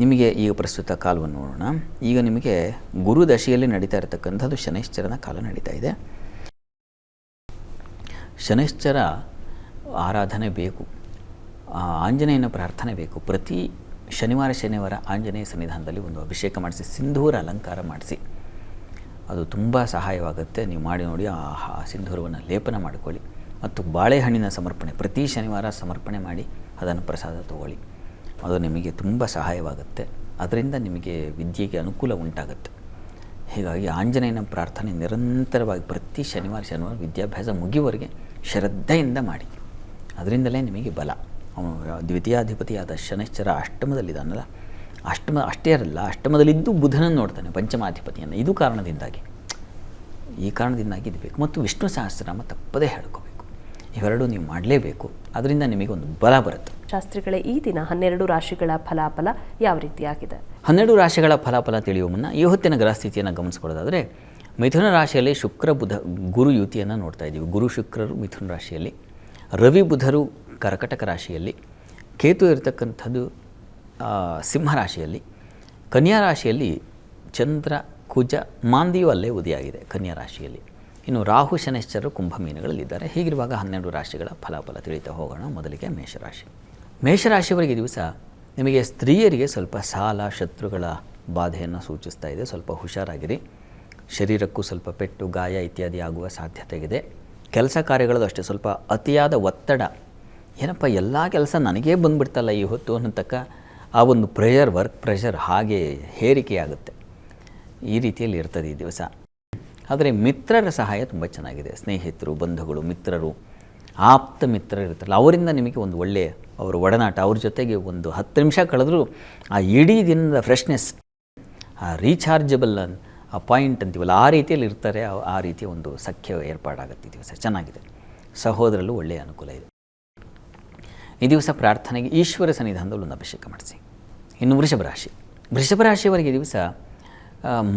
ನಿಮಗೆ ಈಗ ಪ್ರಸ್ತುತ ಕಾಲವನ್ನು ನೋಡೋಣ. ಈಗ ನಿಮಗೆ ಗುರು ದಶೆಯಲ್ಲಿ ನಡೀತಾ ಇರತಕ್ಕಂಥದ್ದು ಶನೈಶ್ಚರನ ಕಾಲ ನಡೀತಾ ಇದೆ. ಶನೈಶ್ಚರ ಆರಾಧನೆ ಬೇಕು, ಆಂಜನೇಯನ ಪ್ರಾರ್ಥನೆ ಬೇಕು. ಪ್ರತಿ ಶನಿವಾರ ಆಂಜನೇಯ ಸನ್ನಿಧಾನದಲ್ಲಿ ಒಂದು ಅಭಿಷೇಕ ಮಾಡಿಸಿ, ಸಿಂಧೂರ ಅಲಂಕಾರ ಮಾಡಿಸಿ, ಅದು ತುಂಬ ಸಹಾಯವಾಗುತ್ತೆ. ನೀವು ಮಾಡಿ ನೋಡಿ. ಆ ಸಿಂಧೂರವನ್ನು ಲೇಪನ ಮಾಡಿಕೊಳ್ಳಿ. ಮತ್ತು ಬಾಳೆಹಣ್ಣಿನ ಸಮರ್ಪಣೆ ಪ್ರತಿ ಶನಿವಾರ ಸಮರ್ಪಣೆ ಮಾಡಿ ಅದನ್ನು ಪ್ರಸಾದ ತಗೊಳ್ಳಿ. ಅದು ನಿಮಗೆ ತುಂಬ ಸಹಾಯವಾಗುತ್ತೆ. ಅದರಿಂದ ನಿಮಗೆ ವಿದ್ಯೆಗೆ ಅನುಕೂಲ ಉಂಟಾಗುತ್ತೆ. ಹೀಗಾಗಿ ಆಂಜನೇಯನ ಪ್ರಾರ್ಥನೆ ನಿರಂತರವಾಗಿ ಪ್ರತಿ ಶನಿವಾರ ವಿದ್ಯಾಭ್ಯಾಸ ಮುಗಿಯುವವರೆಗೆ ಶ್ರದ್ಧೆಯಿಂದ ಮಾಡಿ. ಅದರಿಂದಲೇ ನಿಮಗೆ ಬಲ. ಅವನು ದ್ವಿತೀಯಾಧಿಪತಿಯಾದ ಶನೈಶ್ಚರ ಅಷ್ಟಮದಲ್ಲಿದ್ದಾನಲ್ಲ, ಅಷ್ಟೇ ಅಲ್ಲ, ಅಷ್ಟಮದಲ್ಲಿದ್ದು ಬುಧನನ್ನು ನೋಡ್ತಾನೆ, ಪಂಚಮಾಧಿಪತಿಯನ್ನು. ಈ ಕಾರಣದಿಂದಾಗಿ ಇದು ಬೇಕು. ಮತ್ತು ವಿಷ್ಣು ಸಹಸ್ರನಾಮ ತಪ್ಪದೇ ಹೇಳ್ಕೋಬೇಕು. ಇವೆರಡೂ ನೀವು ಮಾಡಲೇಬೇಕು. ಅದರಿಂದ ನಿಮಗೆ ಒಂದು ಬಲ ಬರುತ್ತೆ. ಶಾಸ್ತ್ರಿಗಳೇ, ಈ ದಿನ 12 ರಾಶಿಗಳ ಫಲಾಫಲ ಯಾವ ರೀತಿಯಾಗಿದೆ? 12 ರಾಶಿಗಳ ಫಲಾಫಲ ತಿಳಿಯುವ ಮುನ್ನ ಈ ಹೊತ್ತಿನ ಗ್ರಹಸ್ಥಿತಿಯನ್ನು ಗಮನಿಸ್ಕೊಳ್ಳೋದಾದರೆ, ಮಿಥುನ ರಾಶಿಯಲ್ಲಿ ಶುಕ್ರ ಬುಧ ಗುರು ಯುತಿಯನ್ನು ನೋಡ್ತಾ ಇದ್ದೀವಿ. ಗುರು ಶುಕ್ರರು ಮಿಥುನ ರಾಶಿಯಲ್ಲಿ, ರವಿ ಬುಧರು ಕರ್ಕಟಕ ರಾಶಿಯಲ್ಲಿ, ಕೇತು ಇರತಕ್ಕಂಥದ್ದು ಸಿಂಹರಾಶಿಯಲ್ಲಿ, ಕನ್ಯಾ ರಾಶಿಯಲ್ಲಿ ಚಂದ್ರ ಕುಜ ಮಾಂದಿಯು ಅಲ್ಲೇ ಉದಿಯಾಗಿದೆ ಕನ್ಯಾ ರಾಶಿಯಲ್ಲಿ. ಇನ್ನು ರಾಹು ಶನೈಶ್ಚರರು ಕುಂಭಮೀನಗಳಲ್ಲಿದ್ದಾರೆ. ಹೀಗಿರುವಾಗ 12 ರಾಶಿಗಳ ಫಲಾಫಲ ತಿಳಿತಾ ಹೋಗೋಣ. ಮೊದಲಿಗೆ ಮೇಷರಾಶಿಯವರಿಗೆ ದಿವಸ ನಿಮಗೆ ಸ್ತ್ರೀಯರಿಗೆ ಸ್ವಲ್ಪ ಸಾಲ, ಶತ್ರುಗಳ ಬಾಧೆಯನ್ನು ಸೂಚಿಸ್ತಾ ಇದೆ. ಸ್ವಲ್ಪ ಹುಷಾರಾಗಿರಿ. ಶರೀರಕ್ಕೂ ಸ್ವಲ್ಪ ಪೆಟ್ಟು, ಗಾಯ ಇತ್ಯಾದಿ ಆಗುವ ಸಾಧ್ಯತೆ ಇದೆ. ಕೆಲಸ ಕಾರ್ಯಗಳದ್ದು ಅಷ್ಟೇ ಸ್ವಲ್ಪ ಅತಿಯಾದ ಒತ್ತಡ. ಏನಪ್ಪ ಎಲ್ಲ ಕೆಲಸ ನನಗೇ ಬಂದುಬಿಡ್ತಲ್ಲ ಈ ಹೊತ್ತು ಅನ್ನತಕ್ಕ ಆ ಒಂದು ವರ್ಕ್ ಪ್ರೆಷರ್ ಹಾಗೆ ಹೇರಿಕೆಯಾಗುತ್ತೆ. ಈ ರೀತಿಯಲ್ಲಿ ಇರ್ತದೆ ಈ ದಿವಸ. ಆದರೆ ಮಿತ್ರರ ಸಹಾಯ ತುಂಬ ಚೆನ್ನಾಗಿದೆ. ಸ್ನೇಹಿತರು, ಬಂಧುಗಳು, ಮಿತ್ರರು, ಆಪ್ತ ಮಿತ್ರರು ಇರ್ತಾರಲ್ಲ, ಅವರಿಂದ ನಿಮಗೆ ಒಂದು ಒಳ್ಳೆಯ ಅವರ ಒಡನಾಟ, ಅವ್ರ ಜೊತೆಗೆ ಒಂದು 10 ನಿಮಿಷ ಕಳೆದ್ರೂ ಆ ಇಡೀ ದಿನದ ಫ್ರೆಶ್ನೆಸ್, ಆ ರೀಚಾರ್ಜಬಲ್ ಆ ಪಾಯಿಂಟ್ ಅಂತೀವಲ್ಲ, ಆ ರೀತಿಯಲ್ಲಿ ಇರ್ತಾರೆ. ಆ ರೀತಿಯ ಒಂದು ಸಖ್ಯ ಏರ್ಪಾಡಾಗುತ್ತೆ ಈ ದಿವಸ. ಚೆನ್ನಾಗಿದೆ. ಸಹೋದರಲ್ಲೂ ಒಳ್ಳೆಯ ಅನುಕೂಲ ಇದೆ. ಈ ದಿವಸ ಪ್ರಾರ್ಥನೆಗೆ ಈಶ್ವರ ಸನ್ನಿಧಾನದಲ್ಲಿ ಒಂದು ಅಭಿಷೇಕ ಮಾಡಿಸಿ. ಇನ್ನು ವೃಷಭ ರಾಶಿಯವರಿಗೆ ದಿವಸ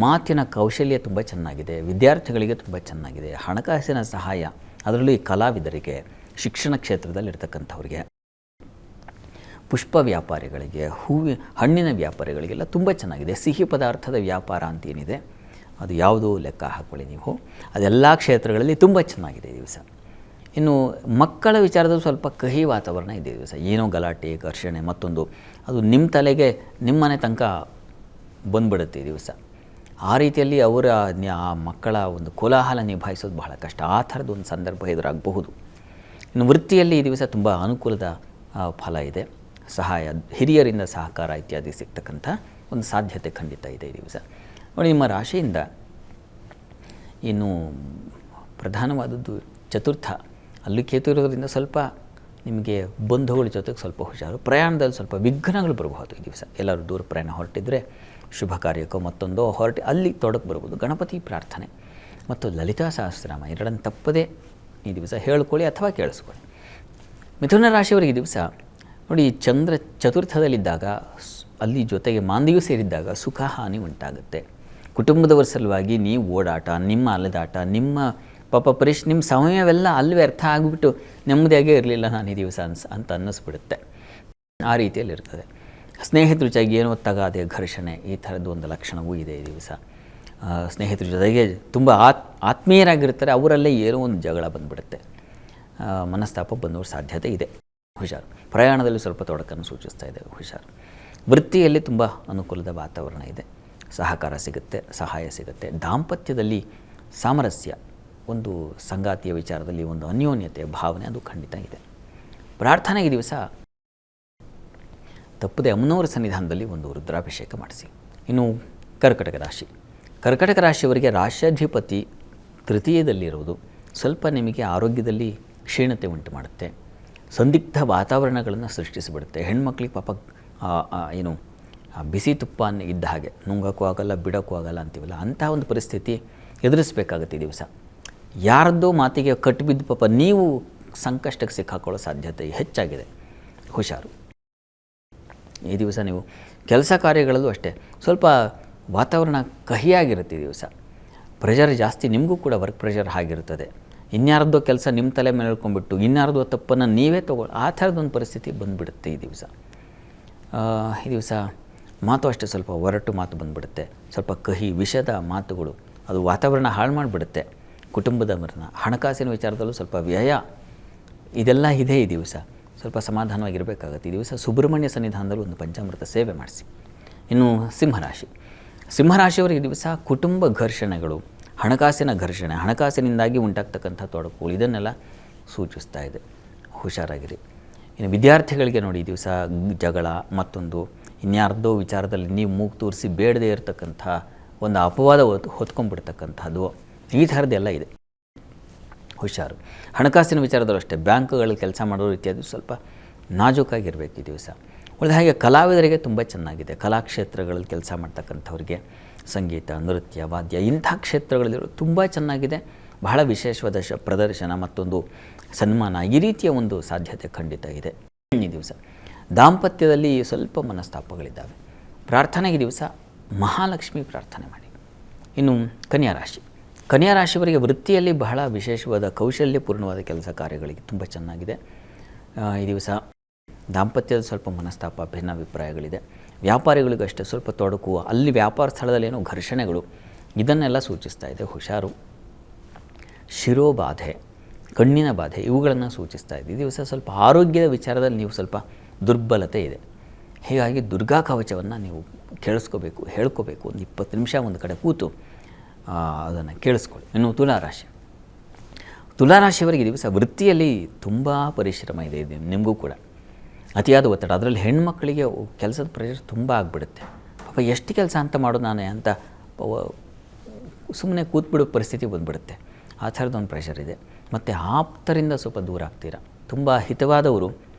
ಮಾತಿನ ಕೌಶಲ್ಯ ತುಂಬ ಚೆನ್ನಾಗಿದೆ. ವಿದ್ಯಾರ್ಥಿಗಳಿಗೆ ತುಂಬ ಚೆನ್ನಾಗಿದೆ. ಹಣಕಾಸಿನ ಸಹಾಯ, ಅದರಲ್ಲೂ ಈ ಕಲಾವಿದರಿಗೆ, ಶಿಕ್ಷಣ ಕ್ಷೇತ್ರದಲ್ಲಿ ಇರ್ತಕ್ಕಂಥವ್ರಿಗೆ, ಪುಷ್ಪ ವ್ಯಾಪಾರಿಗಳಿಗೆ, ಹಣ್ಣಿನ ವ್ಯಾಪಾರಿಗಳಿಗೆಲ್ಲ ತುಂಬ ಚೆನ್ನಾಗಿದೆ. ಸಿಹಿ ಪದಾರ್ಥದ ವ್ಯಾಪಾರ ಅಂತೇನಿದೆ ಅದು ಯಾವುದೋ ಲೆಕ್ಕ ಹಾಕ್ಕೊಳ್ಳಿ ನೀವು, ಅದೆಲ್ಲ ಕ್ಷೇತ್ರಗಳಲ್ಲಿ ತುಂಬ ಚೆನ್ನಾಗಿದೆ ಈ ದಿವಸ. ಇನ್ನು ಮಕ್ಕಳ ವಿಚಾರದಲ್ಲಿ ಸ್ವಲ್ಪ ಕಹಿ ವಾತಾವರಣ ಇದೆ ಈ ದಿವಸ. ಏನೋ ಗಲಾಟೆ, ಘರ್ಷಣೆ, ಮತ್ತೊಂದು ಅದು ನಿಮ್ಮ ತಲೆಗೆ ನಿಮ್ಮನೆ ತನಕ ಬಂದ್ಬಿಡುತ್ತೆ ಈ ದಿವಸ. ಆ ರೀತಿಯಲ್ಲಿ ಆ ಮಕ್ಕಳ ಒಂದು ಕೋಲಾಹಲ ನಿಭಾಯಿಸೋದು ಬಹಳ ಕಷ್ಟ. ಆ ಥರದ್ದು ಒಂದು ಸಂದರ್ಭ ಎದುರಾಗಬಹುದು. ಇನ್ನು ವೃತ್ತಿಯಲ್ಲಿ ಈ ದಿವಸ ತುಂಬ ಅನುಕೂಲದ ಫಲ ಇದೆ. ಸಹಾಯ, ಹಿರಿಯರಿಂದ ಸಹಕಾರ ಇತ್ಯಾದಿ ಸಿಗ್ತಕ್ಕಂಥ ಒಂದು ಸಾಧ್ಯತೆ ಖಂಡಿತ ಇದೆ ಈ ದಿವಸ. ನೋಡಿ, ನಿಮ್ಮ ರಾಶಿಯಿಂದ ಇನ್ನು ಪ್ರಧಾನವಾದದ್ದು ಚತುರ್ಥ, ಅಲ್ಲಿ ಕೇತು ಇರೋದ್ರಿಂದ ಸ್ವಲ್ಪ ನಿಮಗೆ ಬಂಧುಗಳ ಜೊತೆಗೆ ಸ್ವಲ್ಪ ಹುಷಾರು. ಪ್ರಯಾಣದಲ್ಲಿ ಸ್ವಲ್ಪ ವಿಘ್ನಗಳು ಬರಬಹುದು ಈ ದಿವಸ. ಎಲ್ಲರೂ ದೂರ ಪ್ರಯಾಣ ಹೊರಟಿದ್ರೆ, ಶುಭ ಕಾರ್ಯಕ್ಕೋ ಮತ್ತೊಂದೋ ಅಲ್ಲಿ ತೊಡಕು ಬರ್ಬೋದು. ಗಣಪತಿ ಪ್ರಾರ್ಥನೆ ಮತ್ತು ಲಲಿತಾ ಸಹಸ್ರನಾಮ ಎರಡನ್ನು ತಪ್ಪದೇ ಈ ದಿವಸ ಹೇಳ್ಕೊಳ್ಳಿ ಅಥವಾ ಕೇಳಿಸ್ಕೊಳ್ಳಿ. ಮಿಥುನ ರಾಶಿಯವರಿಗೆ ಈ ದಿವಸ ನೋಡಿ, ಚಂದ್ರ ಚತುರ್ಥದಲ್ಲಿದ್ದಾಗ ಅಲ್ಲಿ ಜೊತೆಗೆ ಮಾಂದಿಯೂ ಸೇರಿದ್ದಾಗ ಸುಖ ಹಾನಿ ಉಂಟಾಗುತ್ತೆ. ಕುಟುಂಬದವರ ಸಲುವಾಗಿ ನೀವು ಓಡಾಟ, ನಿಮ್ಮ ಅಲೆದಾಟ, ನಿಮ್ಮ ನಿಮ್ಮ ಸಮಯವೆಲ್ಲ ಅಲ್ಲಿ ವ್ಯರ್ಥ ಆಗಿಬಿಟ್ಟು ನೆಮ್ಮದಿಯಾಗೇ ಇರಲಿಲ್ಲ ನಾನು ಈ ದಿವಸ ಅಂತ ಅನ್ನಿಸ್ಬಿಡುತ್ತೆ. ಆ ರೀತಿಯಲ್ಲಿರ್ತದೆ. ಸ್ನೇಹಿತರ ಜೊತೆಗೆ ಏನೋ ತಗಾದೆ, ಘರ್ಷಣೆ, ಈ ಥರದ್ದು ಒಂದು ಲಕ್ಷಣವೂ ಇದೆ ಈ ದಿವಸ. ಸ್ನೇಹಿತರ ಜೊತೆಗೆ ತುಂಬ ಆತ್ಮೀಯರಾಗಿರ್ತಾರೆ, ಅವರಲ್ಲೇ ಏನೋ ಒಂದು ಜಗಳ ಬಂದುಬಿಡುತ್ತೆ, ಮನಸ್ತಾಪ ಬಂದವ್ರ ಸಾಧ್ಯತೆ ಇದೆ. ಹುಷಾರು. ಪ್ರಯಾಣದಲ್ಲಿ ಸ್ವಲ್ಪ ತೊಡಕನ್ನು ಸೂಚಿಸ್ತಾ ಇದೆ, ಹುಷಾರು. ವೃತ್ತಿಯಲ್ಲಿ ತುಂಬ ಅನುಕೂಲದ ವಾತಾವರಣ ಇದೆ, ಸಹಕಾರ ಸಿಗುತ್ತೆ, ಸಹಾಯ ಸಿಗುತ್ತೆ. ದಾಂಪತ್ಯದಲ್ಲಿ ಸಾಮರಸ್ಯ, ಒಂದು ಸಂಗಾತಿಯ ವಿಚಾರದಲ್ಲಿ ಒಂದು ಅನ್ಯೋನ್ಯತೆ ಭಾವನೆ ಅದು ಖಂಡಿತ ಇದೆ. ಪ್ರಾರ್ಥನೆ ಈ ದಿವಸ ತಪ್ಪದೆ ಅಮ್ಮನವರ ಸನ್ನಿಧಾನದಲ್ಲಿ ಒಂದು ರುದ್ರಾಭಿಷೇಕ ಮಾಡಿಸಿ. ಇನ್ನು ಕರ್ಕಟಕ ರಾಶಿ, ಕರ್ಕಟಕ ರಾಶಿಯವರಿಗೆ ರಾಶ್ಯಾಧಿಪತಿ ತೃತೀಯದಲ್ಲಿರುವುದು ಸ್ವಲ್ಪ ನಿಮಗೆ ಆರೋಗ್ಯದಲ್ಲಿ ಕ್ಷೀಣತೆ ಉಂಟು ಮಾಡುತ್ತೆ. ಸಂದಿಗ್ಧ ವಾತಾವರಣಗಳನ್ನು ಸೃಷ್ಟಿಸಿಬಿಡುತ್ತೆ. ಹೆಣ್ಮಕ್ಳಿಗೆ ಪಾಪ ಏನು ಬಿಸಿ ತುಪ್ಪ ಇದ್ದ ಹಾಗೆ, ನುಂಗಕ್ಕೂ ಆಗಲ್ಲ, ಬಿಡೋಕ್ಕೂ ಆಗಲ್ಲ ಅಂತೀವಲ್ಲ, ಅಂಥ ಒಂದು ಪರಿಸ್ಥಿತಿ ಎದುರಿಸಬೇಕಾಗುತ್ತೆ ಈ ದಿವಸ. ಯಾರದ್ದೋ ಮಾತಿಗೆ ಕಟ್ಟಿಬಿದ್ದು ಪಾಪ ನೀವು ಸಂಕಷ್ಟಕ್ಕೆ ಸಿಕ್ಕಾಕೊಳ್ಳೋ ಸಾಧ್ಯತೆ ಹೆಚ್ಚಾಗಿದೆ, ಹುಷಾರು. ಈ ದಿವಸ ನೀವು ಕೆಲಸ ಕಾರ್ಯಗಳಲ್ಲೂ ಅಷ್ಟೇ ಸ್ವಲ್ಪ ವಾತಾವರಣ ಕಹಿಯಾಗಿರುತ್ತೆ ಈ ದಿವಸ. ಪ್ರೆಷರ್ ಜಾಸ್ತಿ, ನಿಮಗೂ ಕೂಡ ವರ್ಕ್ ಪ್ರೆಷರ್ ಆಗಿರ್ತದೆ. ಇನ್ಯಾರದ್ದೋ ಕೆಲಸ ನಿಮ್ಮ ತಲೆ ಮೇಲೆ ಹೇಳ್ಕೊಂಡ್ಬಿಟ್ಟು ಇನ್ಯಾರದ್ದೋ ತಪ್ಪನ್ನು ನೀವೇ ಆ ಥರದೊಂದು ಪರಿಸ್ಥಿತಿ ಬಂದುಬಿಡುತ್ತೆ ಈ ದಿವಸ. ಈ ದಿವಸ ಮಾತು ಅಷ್ಟೇ ಸ್ವಲ್ಪ ಒರಟು ಮಾತು ಬಂದುಬಿಡುತ್ತೆ, ಸ್ವಲ್ಪ ಕಹಿ ವಿಷದ ಮಾತುಗಳು, ಅದು ವಾತಾವರಣ ಹಾಳು ಮಾಡಿಬಿಡುತ್ತೆ. ಕುಟುಂಬದ ಮರಣ, ಹಣಕಾಸಿನ ವಿಚಾರದಲ್ಲೂ ಸ್ವಲ್ಪ ವ್ಯಯ, ಇದೆಲ್ಲ ಇದೆ ಈ ದಿವಸ. ಸ್ವಲ್ಪ ಸಮಾಧಾನವಾಗಿರಬೇಕಾಗತ್ತೆ ಈ ದಿವಸ. ಸುಬ್ರಹ್ಮಣ್ಯ ಸನ್ನಿಧಾನದಲ್ಲಿ ಒಂದು ಪಂಚಾಮೃತ ಸೇವೆ ಮಾಡಿಸಿ. ಇನ್ನು ಸಿಂಹರಾಶಿ, ಸಿಂಹರಾಶಿಯವರಿಗೆ ಈ ದಿವಸ ಕುಟುಂಬ ಘರ್ಷಣೆಗಳು, ಹಣಕಾಸಿನ ಘರ್ಷಣೆ, ಹಣಕಾಸಿನಿಂದಾಗಿ ಉಂಟಾಗ್ತಕ್ಕಂಥ ತೊಡಕು, ಇದನ್ನೆಲ್ಲ ಸೂಚಿಸ್ತಾ ಇದೆ, ಹುಷಾರಾಗಿರಿ. ಇನ್ನು ವಿದ್ಯಾರ್ಥಿಗಳಿಗೆ ನೋಡಿ, ಈ ದಿವಸ ಜಗಳ, ಮತ್ತೊಂದು ಇನ್ಯಾರ್ದೋ ವಿಚಾರದಲ್ಲಿ ನೀವು ಮೂಗು ತೂರಿಸಿ ಬೇಡದೇ ಇರತಕ್ಕಂಥ ಒಂದು ಅಪವಾದ ಹೊತ್ಕೊಂಡ್ಬಿಡ್ತಕ್ಕಂಥದ್ದು, ಈ ಥರದ್ದೆಲ್ಲ ಇದೆ, ಹುಷಾರು. ಹಣಕಾಸಿನ ವಿಚಾರದಲ್ಲೂ ಅಷ್ಟೇ, ಬ್ಯಾಂಕ್ಗಳಲ್ಲಿ ಕೆಲಸ ಮಾಡೋರು ಇತ್ಯಾದಿ ಸ್ವಲ್ಪ ನಾಜೂಕಾಗಿರಬೇಕು ಈ ದಿವಸ. ಉಳಿದ ಹಾಗೆ ಕಲಾವಿದರಿಗೆ ತುಂಬ ಚೆನ್ನಾಗಿದೆ. ಕಲಾಕ್ಷೇತ್ರಗಳಲ್ಲಿ ಕೆಲಸ ಮಾಡ್ತಕ್ಕಂಥವ್ರಿಗೆ ಸಂಗೀತ, ನೃತ್ಯ, ವಾದ್ಯ ಇಂಥ ಕ್ಷೇತ್ರಗಳಲ್ಲಿ ತುಂಬ ಚೆನ್ನಾಗಿದೆ. ಬಹಳ ವಿಶೇಷವಾದ ಪ್ರದರ್ಶನ, ಮತ್ತೊಂದು ಸನ್ಮಾನ, ಈ ರೀತಿಯ ಒಂದು ಸಾಧ್ಯತೆ ಖಂಡಿತ ಇದೆ ಈ ದಿವಸ. ದಾಂಪತ್ಯದಲ್ಲಿ ಸ್ವಲ್ಪ ಮನಸ್ತಾಪಗಳಿದ್ದಾವೆ. ಪ್ರಾರ್ಥನೆಗೆ ದಿವಸ ಮಹಾಲಕ್ಷ್ಮಿ ಪ್ರಾರ್ಥನೆ ಮಾಡಿ. ಇನ್ನು ಕನ್ಯಾ ರಾಶಿ, ಕನ್ಯಾ ರಾಶಿಯವರಿಗೆ ವೃತ್ತಿಯಲ್ಲಿ ಬಹಳ ವಿಶೇಷವಾದ ಕೌಶಲ್ಯಪೂರ್ಣವಾದ ಕೆಲಸ ಕಾರ್ಯಗಳಿಗೆ ತುಂಬ ಚೆನ್ನಾಗಿದೆ ಈ ದಿವಸ. ದಾಂಪತ್ಯದ ಸ್ವಲ್ಪ ಮನಸ್ತಾಪ, ಭಿನ್ನಾಭಿಪ್ರಾಯಗಳಿದೆ. ವ್ಯಾಪಾರಿಗಳಿಗೂ ಅಷ್ಟೇ ಸ್ವಲ್ಪ ತೊಡಕು, ಅಲ್ಲಿ ವ್ಯಾಪಾರ ಸ್ಥಳದಲ್ಲಿ ಏನೋ ಘರ್ಷಣೆಗಳು, ಇದನ್ನೆಲ್ಲ ಸೂಚಿಸ್ತಾ ಇದೆ, ಹುಷಾರು. ಶಿರೋಬಾಧೆ, ಕಣ್ಣಿನ ಬಾಧೆ, ಇವುಗಳನ್ನು ಸೂಚಿಸ್ತಾ ಇದೆ ಈ ದಿವಸ. ಸ್ವಲ್ಪ ಆರೋಗ್ಯದ ವಿಚಾರದಲ್ಲಿ ನೀವು ಸ್ವಲ್ಪ ದುರ್ಬಲತೆ ಇದೆ. ಹೀಗಾಗಿ ದುರ್ಗಾ ಕವಚವನ್ನು ನೀವು ಕೇಳಿಸ್ಕೋಬೇಕು, ಹೇಳ್ಕೋಬೇಕು. ಒಂದು 20 ನಿಮಿಷ ಒಂದು ಕಡೆ ಕೂತು ಅದನ್ನು ಕೇಳಿಸ್ಕೊಳ್ಳಿ. ಇನ್ನು ತುಲಾರಾಶಿ, ತುಲಾರಾಶಿಯವರಿಗೆ ಈ ದಿವಸ ವೃತ್ತಿಯಲ್ಲಿ ತುಂಬ ಪರಿಶ್ರಮ ಇದೆ ನಿಮಗೂ ಕೂಡ. ಅತಿಯಾದ ಒತ್ತಡ, ಅದರಲ್ಲಿ ಹೆಣ್ಮಕ್ಳಿಗೆ ಕೆಲಸದ ಪ್ರೆಷರ್ ತುಂಬ ಆಗಿಬಿಡುತ್ತೆ. ಪಾಪ ಎಷ್ಟು ಕೆಲಸ ಅಂತ ಮಾಡೋದು ನಾನೇ ಅಂತ ಸುಮ್ಮನೆ ಕೂತ್ಬಿಡೋ ಪರಿಸ್ಥಿತಿ ಬಂದುಬಿಡುತ್ತೆ. ಆ ಥರದೊಂದು ಪ್ರೆಷರ್ ಇದೆ. ಮತ್ತು ಆಪ್ತರಿಂದ ಸ್ವಲ್ಪ ದೂರ ಆಗ್ತೀರಾ. ತುಂಬ ಹಿತವಾದವರು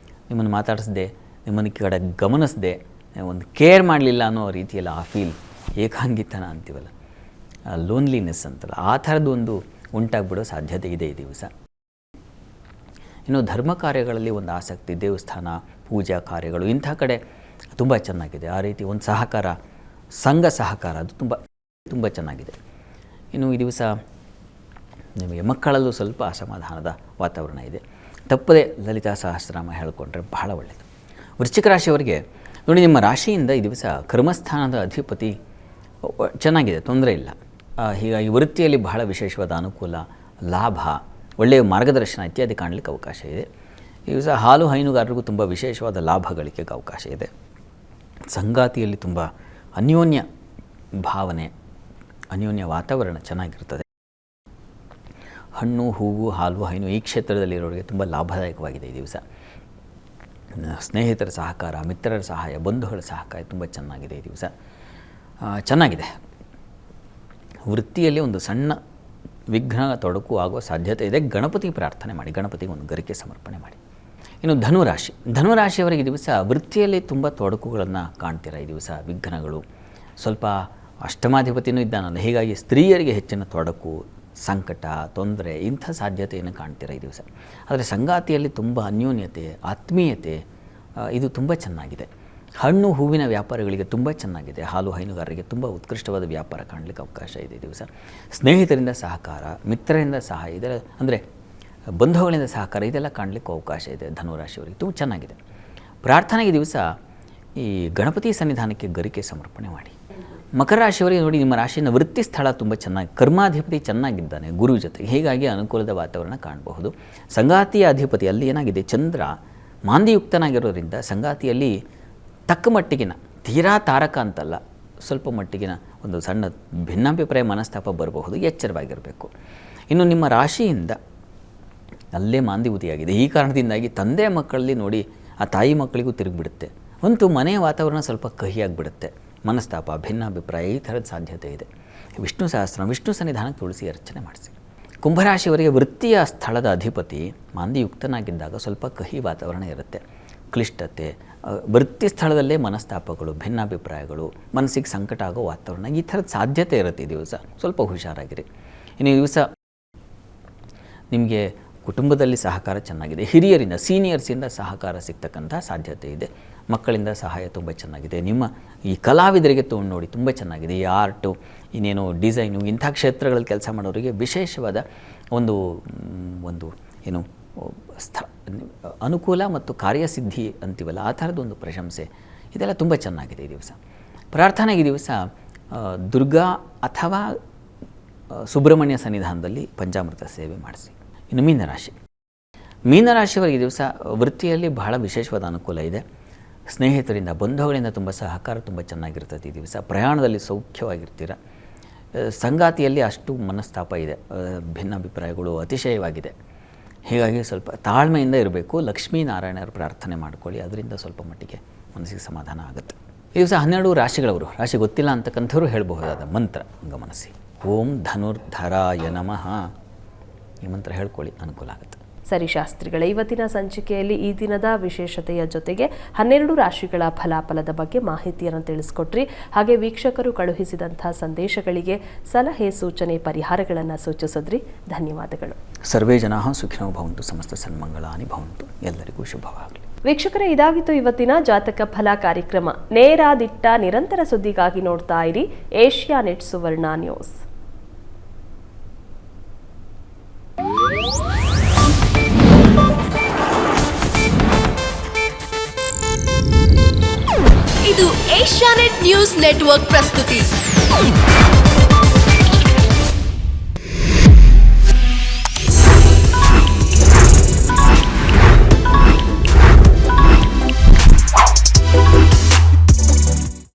ನಿಮ್ಮನ್ನು ಮಾತಾಡಿಸ್ದೆ, ನಿಮ್ಮನ್ನು ಕಡೆ ಗಮನಿಸದೆ, ಒಂದು ಕೇರ್ ಮಾಡಲಿಲ್ಲ ಅನ್ನೋ ರೀತಿಯಲ್ಲಿ ಆ ಫೀಲ್, ಏಕಾಂಗಿತನ ಅಂತೀವಲ್ಲ, ಲೋನ್ಲಿನೆಸ್ ಅಂತಲ್ಲ, ಆ ಥರದ್ದೊಂದು ಉಂಟಾಗ್ಬಿಡೋ ಸಾಧ್ಯತೆ ಇದೆ ಈ ದಿವಸ. ಇನ್ನು ಧರ್ಮ ಕಾರ್ಯಗಳಲ್ಲಿ ಒಂದು ಆಸಕ್ತಿ, ದೇವಸ್ಥಾನ, ಪೂಜಾ ಕಾರ್ಯಗಳು, ಇಂಥ ಕಡೆ ತುಂಬ ಚೆನ್ನಾಗಿದೆ. ಆ ರೀತಿ ಒಂದು ಸಹಕಾರ, ಸಂಘ ಸಹಕಾರ, ಅದು ತುಂಬ ತುಂಬ ಚೆನ್ನಾಗಿದೆ. ಇನ್ನು ಈ ದಿವಸ ನಿಮಗೆ ಮಕ್ಕಳಲ್ಲೂ ಸ್ವಲ್ಪ ಅಸಮಾಧಾನದ ವಾತಾವರಣ ಇದೆ. ತಪ್ಪದೆ ಲಲಿತಾ ಸಹಸ್ರನಾಮ ಹೇಳಿಕೊಂಡ್ರೆ ಬಹಳ ಒಳ್ಳೆಯದು. ವೃಶ್ಚಿಕ ರಾಶಿಯವರಿಗೆ ನೋಡಿ, ನಿಮ್ಮ ರಾಶಿಯಿಂದ ಈ ದಿವಸ ಕರ್ಮಸ್ಥಾನದ ಅಧಿಪತಿ ಚೆನ್ನಾಗಿದೆ, ತೊಂದರೆ ಇಲ್ಲ. ಹೀಗಾಗಿ ವೃತ್ತಿಯಲ್ಲಿ ಬಹಳ ವಿಶೇಷವಾದ ಅನುಕೂಲ, ಲಾಭ, ಒಳ್ಳೆಯ ಮಾರ್ಗದರ್ಶನ ಇತ್ಯಾದಿ ಕಾಣಲಿಕ್ಕೆ ಅವಕಾಶ ಇದೆ. ಈ ದಿವಸ ಹಾಲು ಹೈನುಗಾರರಿಗೂ ತುಂಬ ವಿಶೇಷವಾದ ಲಾಭ ಗಳಿಕೆಗೆ ಅವಕಾಶ ಇದೆ. ಸಂಗಾತಿಯಲ್ಲಿ ತುಂಬ ಅನ್ಯೋನ್ಯ ಭಾವನೆ, ಅನ್ಯೋನ್ಯ ವಾತಾವರಣ ಚೆನ್ನಾಗಿರ್ತದೆ. ಹಣ್ಣು, ಹೂವು, ಹಾಲು, ಹೈನು ಈ ಕ್ಷೇತ್ರದಲ್ಲಿರೋರಿಗೆ ತುಂಬ ಲಾಭದಾಯಕವಾಗಿದೆ ಈ ದಿವಸ. ಸ್ನೇಹಿತರ ಸಹಕಾರ, ಮಿತ್ರರ ಸಹಾಯ, ಬಂಧುಗಳ ಸಹಕಾರ ತುಂಬ ಚೆನ್ನಾಗಿದೆ ಈ ದಿವಸ. ಚೆನ್ನಾಗಿದೆ. ವೃತ್ತಿಯಲ್ಲಿ ಒಂದು ಸಣ್ಣ ವಿಘ್ನ, ತೊಡಕು ಆಗುವ ಸಾಧ್ಯತೆ ಇದೆ. ಗಣಪತಿ ಪ್ರಾರ್ಥನೆ ಮಾಡಿ, ಗಣಪತಿಗೆ ಒಂದು ಗರಿಕೆ ಸಮರ್ಪಣೆ ಮಾಡಿ. ಇನ್ನು ಧನುರಾಶಿ, ಧನುರಾಶಿಯವರಿಗೆ ಈ ದಿವಸ ವೃತ್ತಿಯಲ್ಲಿ ತುಂಬ ತೊಡಕುಗಳನ್ನು ಕಾಣ್ತೀರ ಈ ದಿವಸ. ವಿಘ್ನಗಳು, ಸ್ವಲ್ಪ ಅಷ್ಟಮಾಧಿಪತಿಯೂ ಇದ್ದಾನಲ್ಲ, ಹೀಗಾಗಿ ಸ್ತ್ರೀಯರಿಗೆ ಹೆಚ್ಚಿನ ತೊಡಕು, ಸಂಕಟ, ತೊಂದರೆ ಇಂಥ ಸಾಧ್ಯತೆಯನ್ನು ಕಾಣ್ತೀರ ಈ ದಿವಸ. ಆದರೆ ಸಂಗಾತಿಯಲ್ಲಿ ತುಂಬ ಅನ್ಯೋನ್ಯತೆ, ಆತ್ಮೀಯತೆ ಇದು ತುಂಬ ಚೆನ್ನಾಗಿದೆ. ಹಣ್ಣು ಹೂವಿನ ವ್ಯಾಪಾರಿಗಳಿಗೆ ತುಂಬ ಚೆನ್ನಾಗಿದೆ. ಹಾಲು ಹೈನುಗಾರರಿಗೆ ತುಂಬ ಉತ್ಕೃಷ್ಟವಾದ ವ್ಯಾಪಾರ ಕಾಣಲಿಕ್ಕೆ ಅವಕಾಶ ಇದೆ ಈ ದಿವಸ. ಸ್ನೇಹಿತರಿಂದ ಸಹಕಾರ, ಮಿತ್ರರಿಂದ ಸಹಾಯ, ಇದೆಲ್ಲ ಅಂದರೆ ಬಂಧುಗಳಿಂದ ಸಹಕಾರ ಇದೆಲ್ಲ ಕಾಣಲಿಕ್ಕೆ ಅವಕಾಶ ಇದೆ ಧನುರಾಶಿಯವರಿಗೆ. ತುಂಬ ಚೆನ್ನಾಗಿದೆ. ಪ್ರಾರ್ಥನೆಗೆ ದಿವಸ ಈ ಗಣಪತಿ ಸನ್ನಿಧಾನಕ್ಕೆ ಗರಿಕೆ ಸಮರ್ಪಣೆ ಮಾಡಿ. ಮಕರ ರಾಶಿಯವರಿಗೆ ನೋಡಿ, ನಿಮ್ಮ ರಾಶಿಯಿಂದ ವೃತ್ತಿ ಸ್ಥಳ ತುಂಬ ಚೆನ್ನಾಗಿ, ಕರ್ಮಾಧಿಪತಿ ಚೆನ್ನಾಗಿದ್ದಾನೆ ಗುರು ಜೊತೆಗೆ, ಹೀಗಾಗಿ ಅನುಕೂಲದ ವಾತಾವರಣ ಕಾಣಬಹುದು. ಸಂಗಾತಿಯ ಅಧಿಪತಿ ಅಲ್ಲಿ ಏನಾಗಿದೆ, ಚಂದ್ರ ಮಾಂದಿಯುಕ್ತನಾಗಿರೋದ್ರಿಂದ ಸಂಗಾತಿಯಲ್ಲಿ ತಕ್ಕ ಮಟ್ಟಿಗಿನ, ತೀರಾ ತಾರಕ ಅಂತಲ್ಲ, ಸ್ವಲ್ಪ ಮಟ್ಟಿಗಿನ ಒಂದು ಸಣ್ಣ ಭಿನ್ನಾಭಿಪ್ರಾಯ ಮನಸ್ತಾಪ ಬರಬಹುದು, ಎಚ್ಚರವಾಗಿರಬೇಕು. ಇನ್ನು ನಿಮ್ಮ ರಾಶಿಯಿಂದ ಅಲ್ಲೇ ಮಾಂದಿಯುತಿಯಾಗಿದೆ, ಈ ಕಾರಣದಿಂದಾಗಿ ತಂದೆ ಮಕ್ಕಳಲ್ಲಿ ನೋಡಿ ಆ ತಾಯಿ ಮಕ್ಕಳಿಗೂ ತಿರುಗಿಬಿಡುತ್ತೆ. ಅಂತೂ ಮನೆಯ ವಾತಾವರಣ ಸ್ವಲ್ಪ ಕಹಿಯಾಗಿಬಿಡುತ್ತೆ, ಮನಸ್ತಾಪ, ಭಿನ್ನಾಭಿಪ್ರಾಯ ಈ ಥರದ ಸಾಧ್ಯತೆ ಇದೆ. ವಿಷ್ಣು ಸಹಸ್ರ, ವಿಷ್ಣು ಸನ್ನಿಧಾನಕ್ಕೆ ತುಳಸಿ ಅರ್ಚನೆ ಮಾಡಿಸಿ. ಕುಂಭರಾಶಿಯವರಿಗೆ ವೃತ್ತಿಯ ಸ್ಥಳದ ಅಧಿಪತಿ ಮಾಂದಿಯುಕ್ತನಾಗಿದ್ದಾಗ ಸ್ವಲ್ಪ ಕಹಿ ವಾತಾವರಣ ಇರುತ್ತೆ, ಕ್ಲಿಷ್ಟತೆ, ವೃತ್ತಿ ಸ್ಥಳದಲ್ಲೇ ಮನಸ್ತಾಪಗಳು, ಭಿನ್ನಾಭಿಪ್ರಾಯಗಳು, ಮನಸ್ಸಿಗೆ ಸಂಕಟ ಆಗೋ ವಾತಾವರಣ ಈ ಥರದ ಸಾಧ್ಯತೆ ಇರುತ್ತೆ ಈ ದಿವಸ. ಸ್ವಲ್ಪ ಹುಷಾರಾಗಿರಿ. ಇನ್ನು ಈ ದಿವಸ ನಿಮಗೆ ಕುಟುಂಬದಲ್ಲಿ ಸಹಕಾರ ಚೆನ್ನಾಗಿದೆ. ಹಿರಿಯರಿಂದ, ಸೀನಿಯರ್ಸಿಂದ ಸಹಕಾರ ಸಿಗ್ತಕ್ಕಂಥ ಸಾಧ್ಯತೆ ಇದೆ. ಮಕ್ಕಳಿಂದ ಸಹಾಯ ತುಂಬ ಚೆನ್ನಾಗಿದೆ. ನಿಮ್ಮ ಈ ಕಲಾವಿದರಿಗೆ ತೊಗೊಂಡು ನೋಡಿ ತುಂಬ ಚೆನ್ನಾಗಿದೆ. ಈ ಆರ್ಟು, ಇನ್ನೇನು ಡಿಸೈನು, ಇಂಥ ಕ್ಷೇತ್ರಗಳಲ್ಲಿ ಕೆಲಸ ಮಾಡೋರಿಗೆ ವಿಶೇಷವಾದ ಒಂದು ಏನು ಅನುಕೂಲ ಮತ್ತು ಕಾರ್ಯಸಿದ್ಧಿ ಅಂತೀವಲ್ಲ, ಆ ಥರದ್ದೊಂದು ಪ್ರಶಂಸೆ ಇದೆಲ್ಲ ತುಂಬ ಚೆನ್ನಾಗಿದೆ ಈ ದಿವಸ. ಪ್ರಾರ್ಥನೆಗೆ ಈ ದಿವಸ ದುರ್ಗಾ ಅಥವಾ ಸುಬ್ರಹ್ಮಣ್ಯ ಸನ್ನಿಧಾನದಲ್ಲಿ ಪಂಚಾಮೃತ ಸೇವೆ ಮಾಡಿಸಿ. ಇನ್ನು ಮೀನರಾಶಿ, ಮೀನರಾಶಿಯವರಿಗೆ ಈ ದಿವಸ ವೃತ್ತಿಯಲ್ಲಿ ಬಹಳ ವಿಶೇಷವಾದ ಅನುಕೂಲ ಇದೆ. ಸ್ನೇಹಿತರಿಂದ, ಬಂಧುಗಳಿಂದ ತುಂಬ ಸಹಕಾರ ತುಂಬ ಚೆನ್ನಾಗಿರ್ತದೆ ಈ ದಿವಸ. ಪ್ರಯಾಣದಲ್ಲಿ ಸೌಖ್ಯವಾಗಿರ್ತೀರ. ಸಂಗಾತಿಯಲ್ಲಿ ಅಷ್ಟು ಮನಸ್ತಾಪ ಇದೆ, ಭಿನ್ನಾಭಿಪ್ರಾಯಗಳು ಅತಿಶಯವಾಗಿದೆ. ಹೀಗಾಗಿ ಸ್ವಲ್ಪ ತಾಳ್ಮೆಯಿಂದ ಇರಬೇಕು. ಲಕ್ಷ್ಮೀನಾರಾಯಣರ ಪ್ರಾರ್ಥನೆ ಮಾಡ್ಕೊಳ್ಳಿ, ಅದರಿಂದ ಸ್ವಲ್ಪ ಮಟ್ಟಿಗೆ ಮನಸ್ಸಿಗೆ ಸಮಾಧಾನ ಆಗುತ್ತೆ. ಈ ದಿವಸ 12 ರಾಶಿಗಳವರು, ರಾಶಿ ಗೊತ್ತಿಲ್ಲ ಅಂತಕ್ಕಂಥವ್ರು ಹೇಳಬಹುದಾದ ಮಂತ್ರ ಗಮನಿಸಿ. ಓಂ ಧನುರ್ಧರಾಯ ನಮಃ, ಈ ಮಂತ್ರ ಹೇಳ್ಕೊಳ್ಳಿ, ಅನುಕೂಲ ಆಗುತ್ತೆ. ಸರಿ ಶಾಸ್ತ್ರಿಗಳೇ, ಇವತ್ತಿನ ಸಂಚಿಕೆಯಲ್ಲಿ ಈ ದಿನದ ವಿಶೇಷತೆಯ ಜೊತೆಗೆ 12 ರಾಶಿಗಳ ಫಲಾಫಲದ ಬಗ್ಗೆ ಮಾಹಿತಿಯನ್ನು ತಿಳಿಸ್ಕೊಟ್ರಿ. ಹಾಗೆ ವೀಕ್ಷಕರು ಕಳುಹಿಸಿದಂತಹ ಸಂದೇಶಗಳಿಗೆ ಸಲಹೆ, ಸೂಚನೆ, ಪರಿಹಾರಗಳನ್ನು ಸೂಚಿಸಿದ್ರಿ. ಧನ್ಯವಾದಗಳು. ಸರ್ವೇ ಜನಾಃ ಸುಖಿನೋ ಭವಂತು, ಸಮಸ್ತ ಸನ್ಮಂಗಳಾನಿ ಭವಂತು. ಎಲ್ಲರಿಗೂ ಶುಭವಾಗಲಿ. ವೀಕ್ಷಕರೇ, ಇದಾಗಿತ್ತು ಇವತ್ತಿನ ಜಾತಕ ಫಲ ಕಾರ್ಯಕ್ರಮ. ನೇರ, ದಿಟ್ಟ, ನಿರಂತರ ಸುದ್ದಿಗಾಗಿ ನೋಡ್ತಾ ಇರಿ ಏಷ್ಯಾನೆಟ್ ಸುವರ್ಣ ನ್ಯೂಸ್. ಇದು ಏಷ್ಯಾನೆಟ್ ನ್ಯೂಸ್ ನೆಟ್ವರ್ಕ್ ಪ್ರಸ್ತುತಿ.